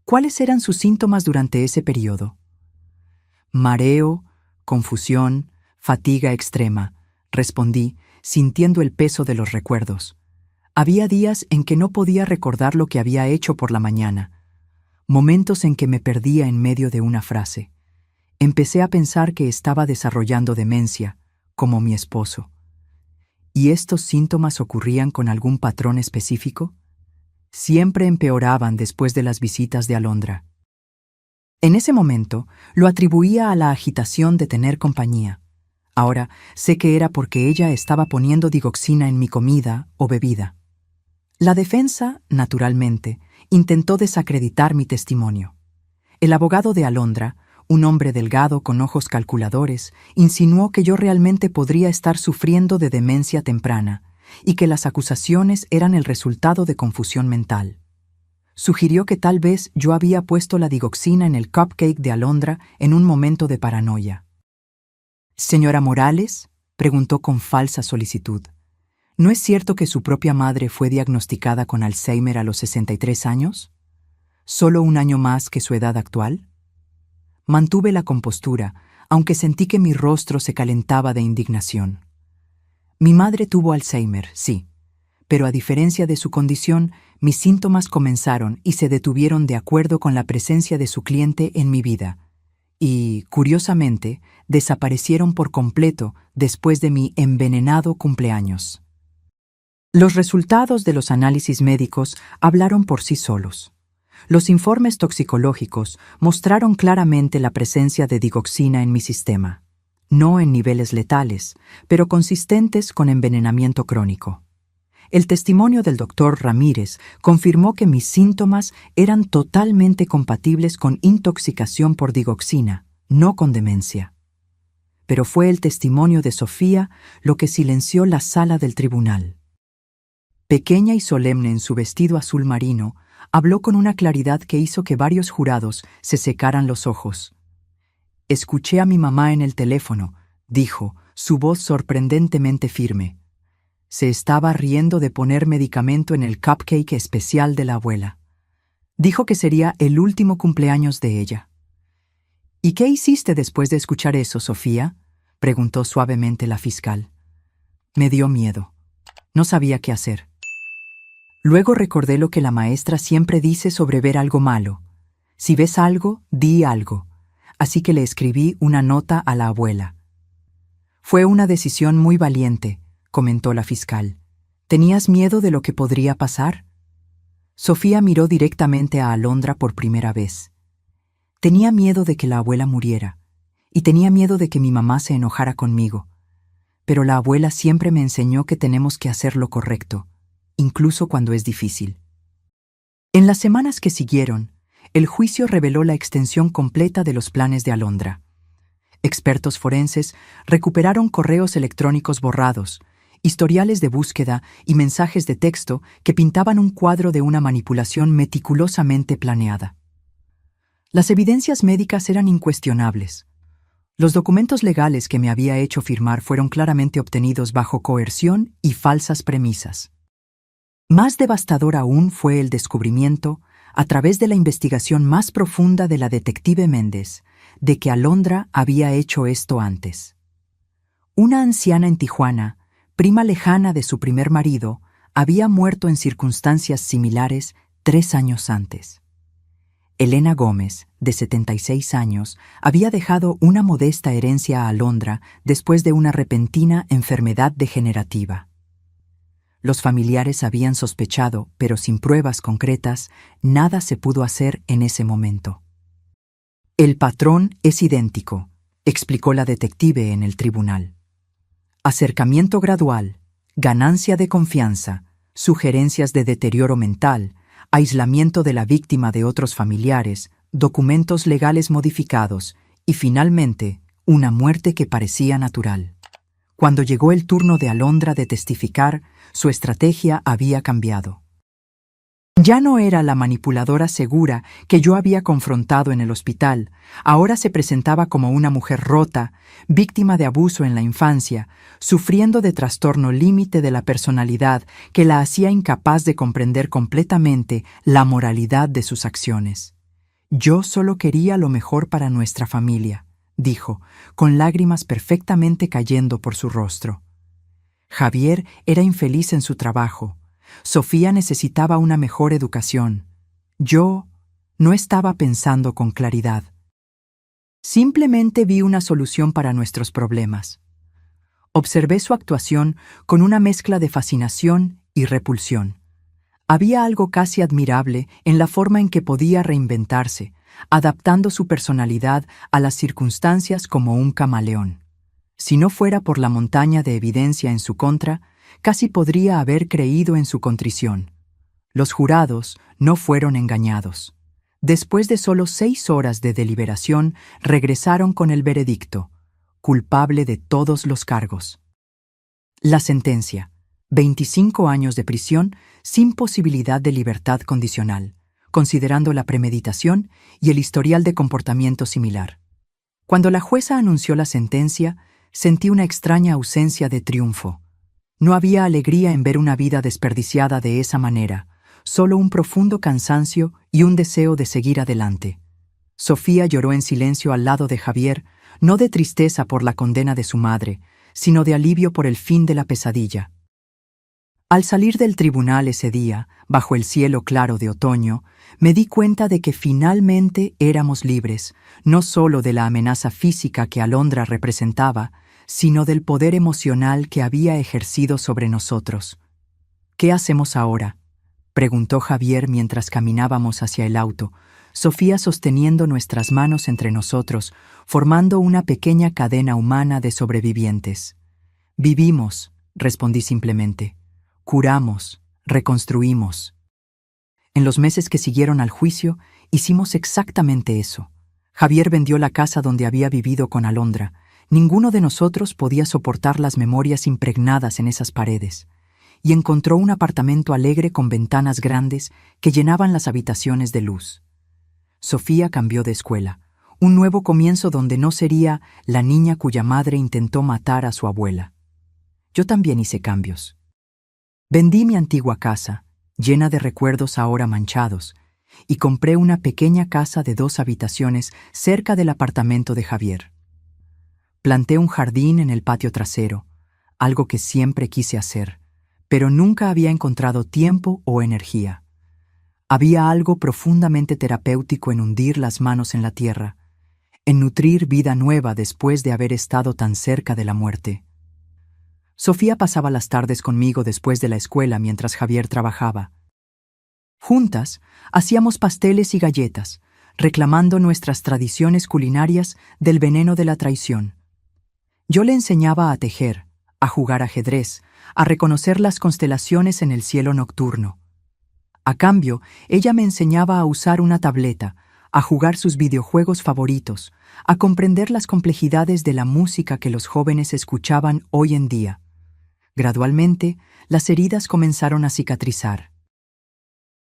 ¿cuáles eran sus síntomas durante ese periodo? Mareo, confusión, fatiga extrema, respondí, sintiendo el peso de los recuerdos. Había días en que no podía recordar lo que había hecho por la mañana, momentos en que me perdía en medio de una frase. Empecé a pensar que estaba desarrollando demencia, como mi esposo. ¿Y estos síntomas ocurrían con algún patrón específico? Siempre empeoraban después de las visitas de Alondra. En ese momento, lo atribuía a la agitación de tener compañía. Ahora sé que era porque ella estaba poniendo digoxina en mi comida o bebida. La defensa, naturalmente, intentó desacreditar mi testimonio. El abogado de Alondra, un hombre delgado con ojos calculadores, insinuó que yo realmente podría estar sufriendo de demencia temprana y que las acusaciones eran el resultado de confusión mental. Sugirió que tal vez yo había puesto la digoxina en el cupcake de Alondra en un momento de paranoia. «Señora Morales», preguntó con falsa solicitud, ¿no es cierto que su propia madre fue diagnosticada con Alzheimer a los 63 años? ¿Solo un año más que su edad actual? Mantuve la compostura, aunque sentí que mi rostro se calentaba de indignación. Mi madre tuvo Alzheimer, sí, pero a diferencia de su condición, mis síntomas comenzaron y se detuvieron de acuerdo con la presencia de su cliente en mi vida. Y, curiosamente, desaparecieron por completo después de mi envenenado cumpleaños. Los resultados de los análisis médicos hablaron por sí solos. Los informes toxicológicos mostraron claramente la presencia de digoxina en mi sistema, no en niveles letales, pero consistentes con envenenamiento crónico. El testimonio del doctor Ramírez confirmó que mis síntomas eran totalmente compatibles con intoxicación por digoxina, no con demencia. Pero fue el testimonio de Sofía lo que silenció la sala del tribunal. Pequeña y solemne en su vestido azul marino, habló con una claridad que hizo que varios jurados se secaran los ojos. «Escuché a mi mamá en el teléfono», dijo, su voz sorprendentemente firme. Se estaba riendo de poner medicamento en el cupcake especial de la abuela. Dijo que sería el último cumpleaños de ella. «¿Y qué hiciste después de escuchar eso, Sofía?», preguntó suavemente la fiscal. Me dio miedo. No sabía qué hacer. Luego recordé lo que la maestra siempre dice sobre ver algo malo. Si ves algo, di algo. Así que le escribí una nota a la abuela. «Fue una decisión muy valiente», comentó la fiscal. «¿Tenías miedo de lo que podría pasar?» Sofía miró directamente a Alondra por primera vez. Tenía miedo de que la abuela muriera, y tenía miedo de que mi mamá se enojara conmigo. Pero la abuela siempre me enseñó que tenemos que hacer lo correcto, incluso cuando es difícil. En las semanas que siguieron, el juicio reveló la extensión completa de los planes de Alondra. Expertos forenses recuperaron correos electrónicos borrados, historiales de búsqueda y mensajes de texto que pintaban un cuadro de una manipulación meticulosamente planeada. Las evidencias médicas eran incuestionables. Los documentos legales que me había hecho firmar fueron claramente obtenidos bajo coerción y falsas premisas. Más devastador aún fue el descubrimiento, a través de la investigación más profunda de la detective Méndez, de que Alondra había hecho esto antes. Una anciana en Tijuana, prima lejana de su primer marido, había muerto en circunstancias similares 3 años antes. Elena Gómez, de 76 años, había dejado una modesta herencia a Alondra después de una repentina enfermedad degenerativa. Los familiares habían sospechado, pero sin pruebas concretas, nada se pudo hacer en ese momento. El patrón es idéntico, explicó la detective en el tribunal. Acercamiento gradual, ganancia de confianza, sugerencias de deterioro mental, aislamiento de la víctima de otros familiares, documentos legales modificados y, finalmente, una muerte que parecía natural. Cuando llegó el turno de Alondra de testificar, su estrategia había cambiado. Ya no era la manipuladora segura que yo había confrontado en el hospital. Ahora se presentaba como una mujer rota, víctima de abuso en la infancia, sufriendo de trastorno límite de la personalidad que la hacía incapaz de comprender completamente la moralidad de sus acciones. Yo solo quería lo mejor para nuestra familia, dijo, con lágrimas perfectamente cayendo por su rostro. Javier era infeliz en su trabajo. Sofía necesitaba una mejor educación. Yo no estaba pensando con claridad. Simplemente vi una solución para nuestros problemas. Observé su actuación con una mezcla de fascinación y repulsión. Había algo casi admirable en la forma en que podía reinventarse, adaptando su personalidad a las circunstancias como un camaleón. Si no fuera por la montaña de evidencia en su contra, casi podría haber creído en su contrición. Los jurados no fueron engañados. Después de solo 6 horas de deliberación, regresaron con el veredicto: culpable de todos los cargos. La sentencia: 25 años de prisión sin posibilidad de libertad condicional, considerando la premeditación y el historial de comportamiento similar. Cuando la jueza anunció la sentencia, sentí una extraña ausencia de triunfo. No había alegría en ver una vida desperdiciada de esa manera, solo un profundo cansancio y un deseo de seguir adelante. Sofía lloró en silencio al lado de Javier, no de tristeza por la condena de su madre, sino de alivio por el fin de la pesadilla. Al salir del tribunal ese día, bajo el cielo claro de otoño, me di cuenta de que finalmente éramos libres, no solo de la amenaza física que Alondra representaba, sino del poder emocional que había ejercido sobre nosotros. ¿Qué hacemos ahora?, preguntó Javier mientras caminábamos hacia el auto, Sofía sosteniendo nuestras manos entre nosotros, formando una pequeña cadena humana de sobrevivientes. Vivimos, respondí simplemente. Curamos, reconstruimos. En los meses que siguieron al juicio, hicimos exactamente eso. Javier vendió la casa donde había vivido con Alondra. Ninguno de nosotros podía soportar las memorias impregnadas en esas paredes, y encontró un apartamento alegre con ventanas grandes que llenaban las habitaciones de luz. Sofía cambió de escuela, un nuevo comienzo donde no sería la niña cuya madre intentó matar a su abuela. Yo también hice cambios. Vendí mi antigua casa, llena de recuerdos ahora manchados, y compré una pequeña casa de 2 habitaciones cerca del apartamento de Javier. Planté un jardín en el patio trasero, algo que siempre quise hacer, pero nunca había encontrado tiempo o energía. Había algo profundamente terapéutico en hundir las manos en la tierra, en nutrir vida nueva después de haber estado tan cerca de la muerte. Sofía pasaba las tardes conmigo después de la escuela mientras Javier trabajaba. Juntas, hacíamos pasteles y galletas, reclamando nuestras tradiciones culinarias del veneno de la traición. Yo le enseñaba a tejer, a jugar ajedrez, a reconocer las constelaciones en el cielo nocturno. A cambio, ella me enseñaba a usar una tableta, a jugar sus videojuegos favoritos, a comprender las complejidades de la música que los jóvenes escuchaban hoy en día. Gradualmente, las heridas comenzaron a cicatrizar.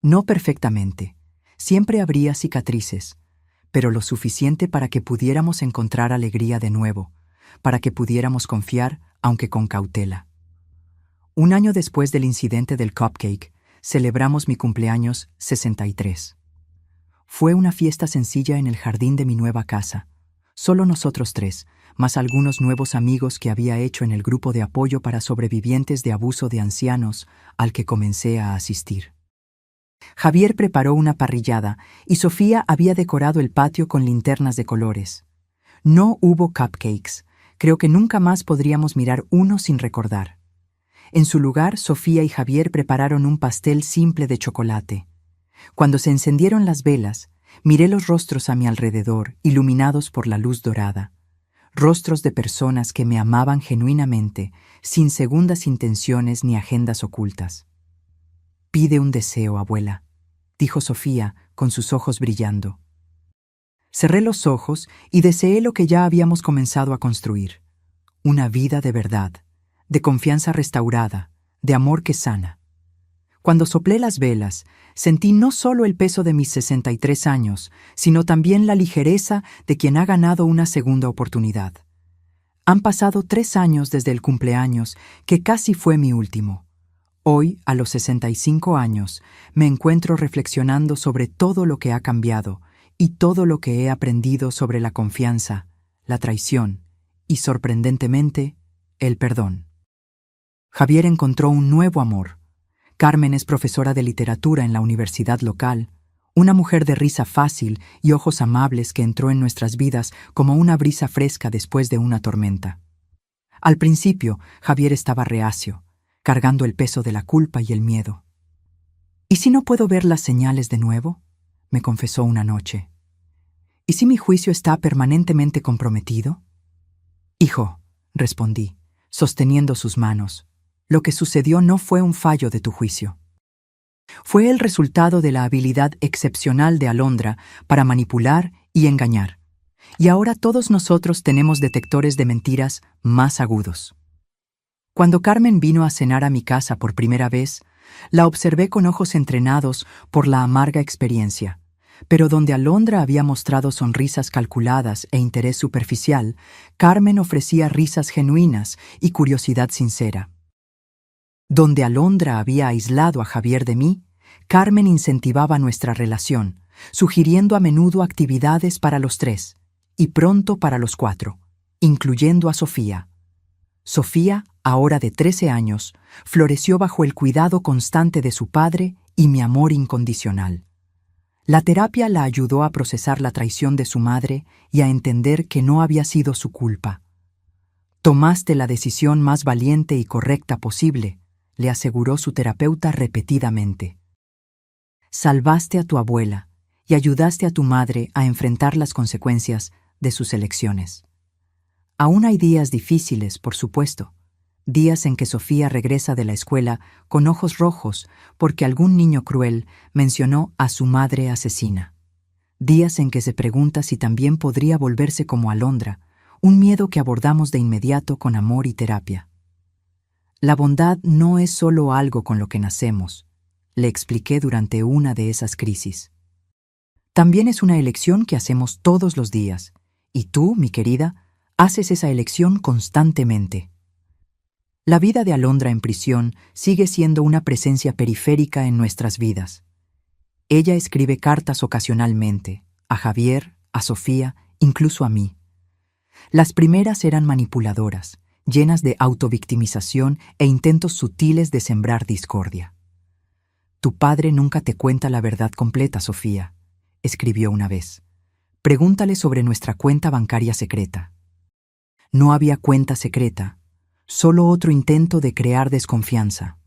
No perfectamente, siempre habría cicatrices, pero lo suficiente para que pudiéramos encontrar alegría de nuevo, para que pudiéramos confiar, aunque con cautela. Un año después del incidente del cupcake, celebramos mi cumpleaños 63. Fue una fiesta sencilla en el jardín de mi nueva casa. Solo nosotros tres, más algunos nuevos amigos que había hecho en el grupo de apoyo para sobrevivientes de abuso de ancianos al que comencé a asistir. Javier preparó una parrillada y Sofía había decorado el patio con linternas de colores. No hubo cupcakes. Creo que nunca más podríamos mirar uno sin recordar. En su lugar, Sofía y Javier prepararon un pastel simple de chocolate. Cuando se encendieron las velas, miré los rostros a mi alrededor, iluminados por la luz dorada. Rostros de personas que me amaban genuinamente, sin segundas intenciones ni agendas ocultas. «Pide un deseo, abuela», dijo Sofía, con sus ojos brillando. Cerré los ojos y deseé lo que ya habíamos comenzado a construir. Una vida de verdad, de confianza restaurada, de amor que sana. Cuando soplé las velas, sentí no solo el peso de mis 63 años, sino también la ligereza de quien ha ganado una segunda oportunidad. Han pasado 3 años desde el cumpleaños, que casi fue mi último. Hoy, a los 65 años, me encuentro reflexionando sobre todo lo que ha cambiado y todo lo que he aprendido sobre la confianza, la traición y, sorprendentemente, el perdón. Javier encontró un nuevo amor. Carmen es profesora de literatura en la universidad local, una mujer de risa fácil y ojos amables que entró en nuestras vidas como una brisa fresca después de una tormenta. Al principio, Javier estaba reacio, cargando el peso de la culpa y el miedo. «¿Y si no puedo ver las señales de nuevo?», me confesó una noche. «¿Y si mi juicio está permanentemente comprometido?». «Hijo», respondí, sosteniendo sus manos, «lo que sucedió no fue un fallo de tu juicio. Fue el resultado de la habilidad excepcional de Alondra para manipular y engañar. Y ahora todos nosotros tenemos detectores de mentiras más agudos». Cuando Carmen vino a cenar a mi casa por primera vez, la observé con ojos entrenados por la amarga experiencia, pero donde Alondra había mostrado sonrisas calculadas e interés superficial, Carmen ofrecía risas genuinas y curiosidad sincera. Donde Alondra había aislado a Javier de mí, Carmen incentivaba nuestra relación, sugiriendo a menudo actividades para los tres, y pronto para los 4, incluyendo a Sofía. Sofía, ahora de 13 años, floreció bajo el cuidado constante de su padre y mi amor incondicional. La terapia la ayudó a procesar la traición de su madre y a entender que no había sido su culpa. «Tomaste la decisión más valiente y correcta posible», le aseguró su terapeuta repetidamente. «Salvaste a tu abuela y ayudaste a tu madre a enfrentar las consecuencias de sus elecciones». Aún hay días difíciles, por supuesto, días en que Sofía regresa de la escuela con ojos rojos porque algún niño cruel mencionó a su madre asesina. Días en que se pregunta si también podría volverse como Alondra, un miedo que abordamos de inmediato con amor y terapia. La bondad no es solo algo con lo que nacemos, le expliqué durante una de esas crisis. También es una elección que hacemos todos los días, y tú, mi querida, haces esa elección constantemente. La vida de Alondra en prisión sigue siendo una presencia periférica en nuestras vidas. Ella escribe cartas ocasionalmente, a Javier, a Sofía, incluso a mí. Las primeras eran manipuladoras, llenas de autovictimización e intentos sutiles de sembrar discordia. «Tu padre nunca te cuenta la verdad completa, Sofía», escribió una vez. «Pregúntale sobre nuestra cuenta bancaria secreta». No había cuenta secreta, solo otro intento de crear desconfianza.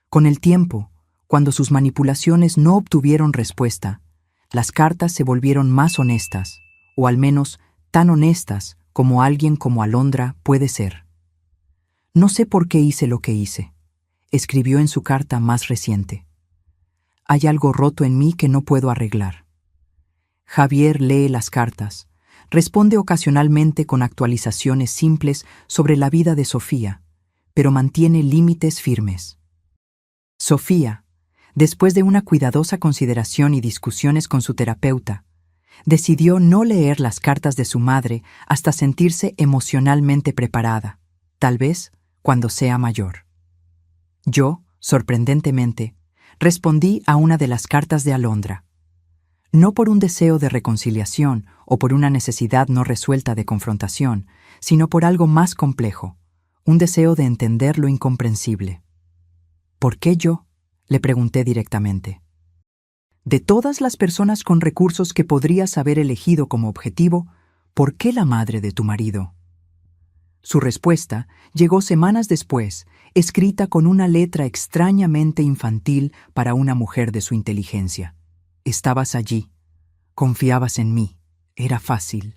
Con el tiempo, cuando sus manipulaciones no obtuvieron respuesta, las cartas se volvieron más honestas, o al menos tan honestas como alguien como Alondra puede ser. «No sé por qué hice lo que hice», escribió en su carta más reciente. «Hay algo roto en mí que no puedo arreglar». Javier lee las cartas, responde ocasionalmente con actualizaciones simples sobre la vida de Sofía, pero mantiene límites firmes. Sofía, después de una cuidadosa consideración y discusiones con su terapeuta, decidió no leer las cartas de su madre hasta sentirse emocionalmente preparada, tal vez cuando sea mayor. Yo, sorprendentemente, respondí a una de las cartas de Alondra. no por un deseo de reconciliación o por una necesidad no resuelta de confrontación, sino por algo más complejo, un deseo de entender lo incomprensible. ¿Por qué yo?, le pregunté directamente. De todas las personas con recursos que podrías haber elegido como objetivo, ¿por qué la madre de tu marido? Su respuesta llegó semanas después, escrita con una letra extrañamente infantil para una mujer de su inteligencia. Estabas allí, confiabas en mí, era fácil.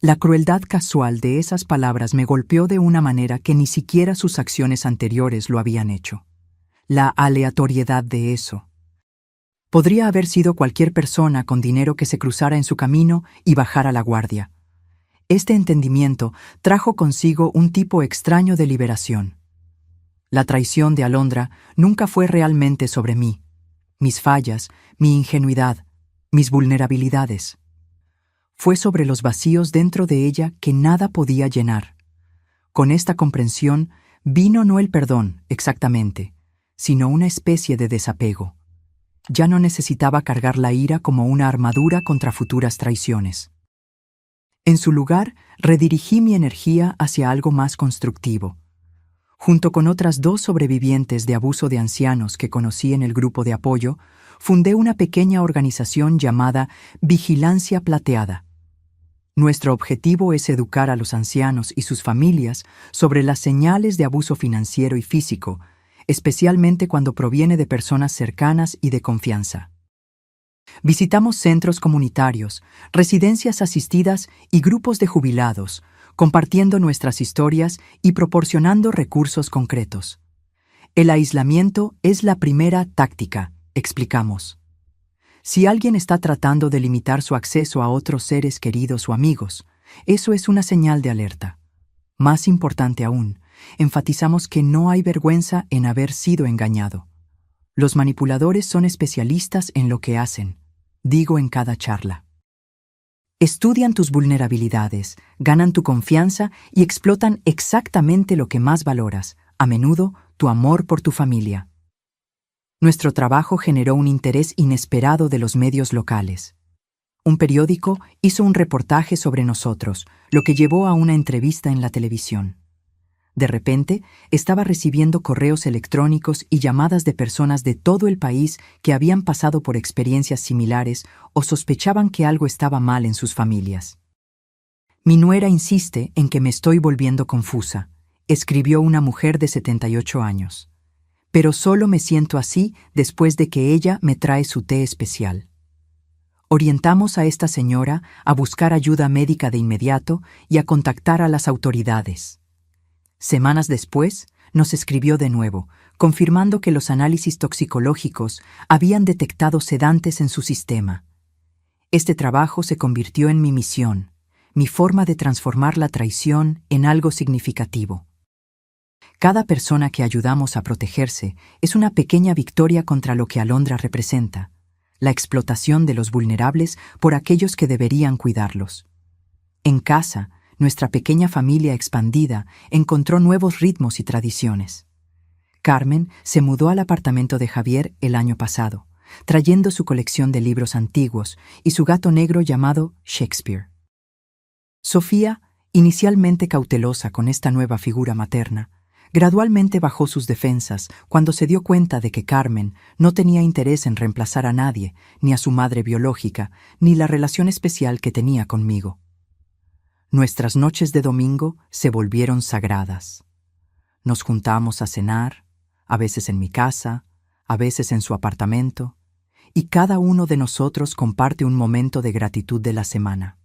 La crueldad casual de esas palabras me golpeó de una manera que ni siquiera sus acciones anteriores lo habían hecho. La aleatoriedad de eso. Podría haber sido cualquier persona con dinero que se cruzara en su camino y bajara la guardia. Este entendimiento trajo consigo un tipo extraño de liberación. La traición de Alondra nunca fue realmente sobre mí, mis fallas, mi ingenuidad, mis vulnerabilidades. Fue sobre los vacíos dentro de ella que nada podía llenar. Con esta comprensión vino no el perdón, exactamente, sino una especie de desapego. Ya no necesitaba cargar la ira como una armadura contra futuras traiciones. En su lugar, redirigí mi energía hacia algo más constructivo. Junto con otras 2 sobrevivientes de abuso de ancianos que conocí en el grupo de apoyo, fundé una pequeña organización llamada Vigilancia Plateada. Nuestro objetivo es educar a los ancianos y sus familias sobre las señales de abuso financiero y físico, especialmente cuando proviene de personas cercanas y de confianza. Visitamos centros comunitarios, residencias asistidas y grupos de jubilados, compartiendo nuestras historias y proporcionando recursos concretos. El aislamiento es la primera táctica, explicamos. Si alguien está tratando de limitar su acceso a otros seres queridos o amigos, eso es una señal de alerta. Más importante aún, enfatizamos que no hay vergüenza en haber sido engañado. Los manipuladores son especialistas en lo que hacen, digo en cada charla. Estudian tus vulnerabilidades, ganan tu confianza y explotan exactamente lo que más valoras, a menudo tu amor por tu familia. Nuestro trabajo generó un interés inesperado de los medios locales. Un periódico hizo un reportaje sobre nosotros, lo que llevó a una entrevista en la televisión. De repente, estaba recibiendo correos electrónicos y llamadas de personas de todo el país que habían pasado por experiencias similares o sospechaban que algo estaba mal en sus familias. Mi nuera insiste en que me estoy volviendo confusa, escribió una mujer de 78 años. Pero solo me siento así después de que ella me trae su té especial. Orientamos a esta señora a buscar ayuda médica de inmediato y a contactar a las autoridades. Semanas después, nos escribió de nuevo, confirmando que los análisis toxicológicos habían detectado sedantes en su sistema. Este trabajo se convirtió en mi misión, mi forma de transformar la traición en algo significativo. Cada persona que ayudamos a protegerse es una pequeña victoria contra lo que Alondra representa, la explotación de los vulnerables por aquellos que deberían cuidarlos. En casa, nuestra pequeña familia expandida encontró nuevos ritmos y tradiciones. Carmen se mudó al apartamento de Javier el año pasado, trayendo su colección de libros antiguos y su gato negro llamado Shakespeare. Sofía, inicialmente cautelosa con esta nueva figura materna, gradualmente bajó sus defensas cuando se dio cuenta de que Carmen no tenía interés en reemplazar a nadie, ni a su madre biológica, ni la relación especial que tenía conmigo. Nuestras noches de domingo se volvieron sagradas. Nos juntamos a cenar, a veces en mi casa, a veces en su apartamento, y cada uno de nosotros comparte un momento de gratitud de la semana.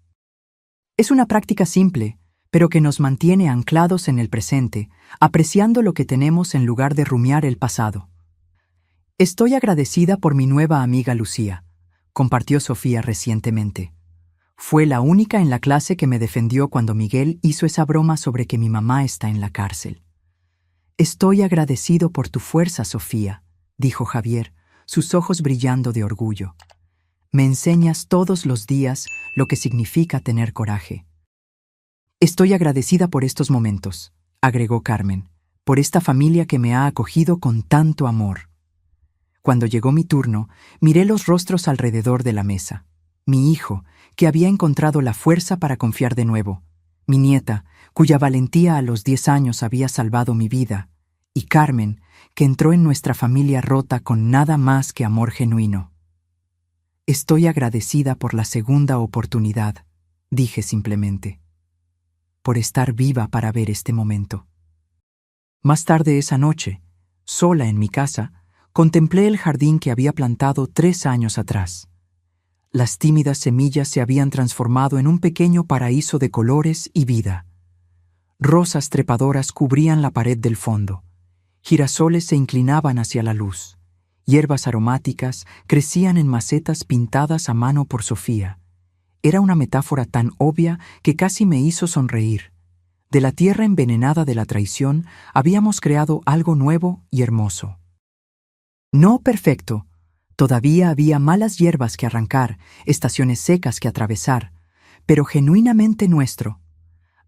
Es una práctica simple, pero que nos mantiene anclados en el presente, apreciando lo que tenemos en lugar de rumiar el pasado. Estoy agradecida por mi nueva amiga Lucía, compartió Sofía recientemente. Fue la única en la clase que me defendió cuando Miguel hizo esa broma sobre que mi mamá está en la cárcel. Estoy agradecido por tu fuerza, Sofía, dijo Javier, sus ojos brillando de orgullo. Me enseñas todos los días lo que significa tener coraje. Estoy agradecida por estos momentos, agregó Carmen, por esta familia que me ha acogido con tanto amor. Cuando llegó mi turno, miré los rostros alrededor de la mesa. Mi hijo, que había encontrado la fuerza para confiar de nuevo. Mi nieta, cuya valentía a los 10 años había salvado mi vida. Y Carmen, que entró en nuestra familia rota con nada más que amor genuino. Estoy agradecida por la segunda oportunidad, dije simplemente, por estar viva para ver este momento. Más tarde esa noche, sola en mi casa, contemplé el jardín que había plantado 3 años atrás. Las tímidas semillas se habían transformado en un pequeño paraíso de colores y vida. Rosas trepadoras cubrían la pared del fondo. Girasoles se inclinaban hacia la luz. Hierbas aromáticas crecían en macetas pintadas a mano por Sofía. Era una metáfora tan obvia que casi me hizo sonreír. De la tierra envenenada de la traición habíamos creado algo nuevo y hermoso. No perfecto. Todavía había malas hierbas que arrancar, estaciones secas que atravesar, pero genuinamente nuestro.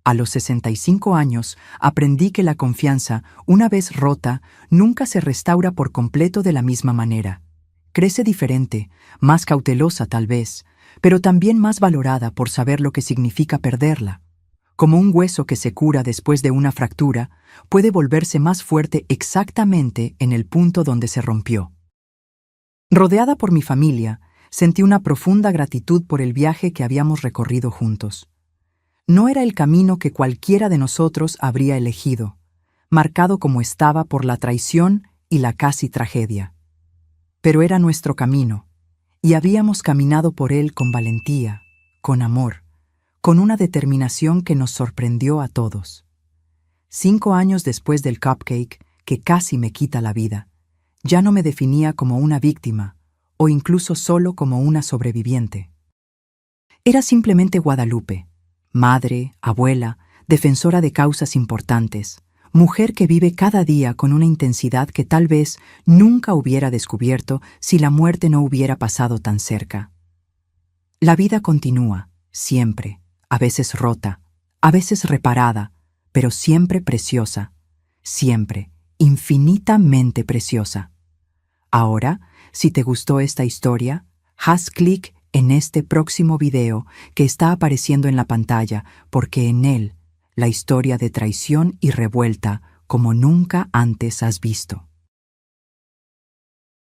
A los 65 años aprendí que la confianza, una vez rota, nunca se restaura por completo de la misma manera. Crece diferente, más cautelosa tal vez, pero también más valorada por saber lo que significa perderla. Como un hueso que se cura después de una fractura, puede volverse más fuerte exactamente en el punto donde se rompió. Rodeada por mi familia, sentí una profunda gratitud por el viaje que habíamos recorrido juntos. No era el camino que cualquiera de nosotros habría elegido, marcado como estaba por la traición y la casi tragedia. Pero era nuestro camino, y habíamos caminado por él con valentía, con amor, con una determinación que nos sorprendió a todos. 5 años después del cupcake, que casi me quita la vida, ya no me definía como una víctima, o incluso solo como una sobreviviente. Era simplemente Guadalupe, madre, abuela, defensora de causas importantes, mujer que vive cada día con una intensidad que tal vez nunca hubiera descubierto si la muerte no hubiera pasado tan cerca. La vida continúa, siempre, a veces rota, a veces reparada, pero siempre preciosa, siempre, infinitamente preciosa. Ahora, si te gustó esta historia, haz clic en este próximo video que está apareciendo en la pantalla, porque en él, la historia de traición y revuelta como nunca antes has visto.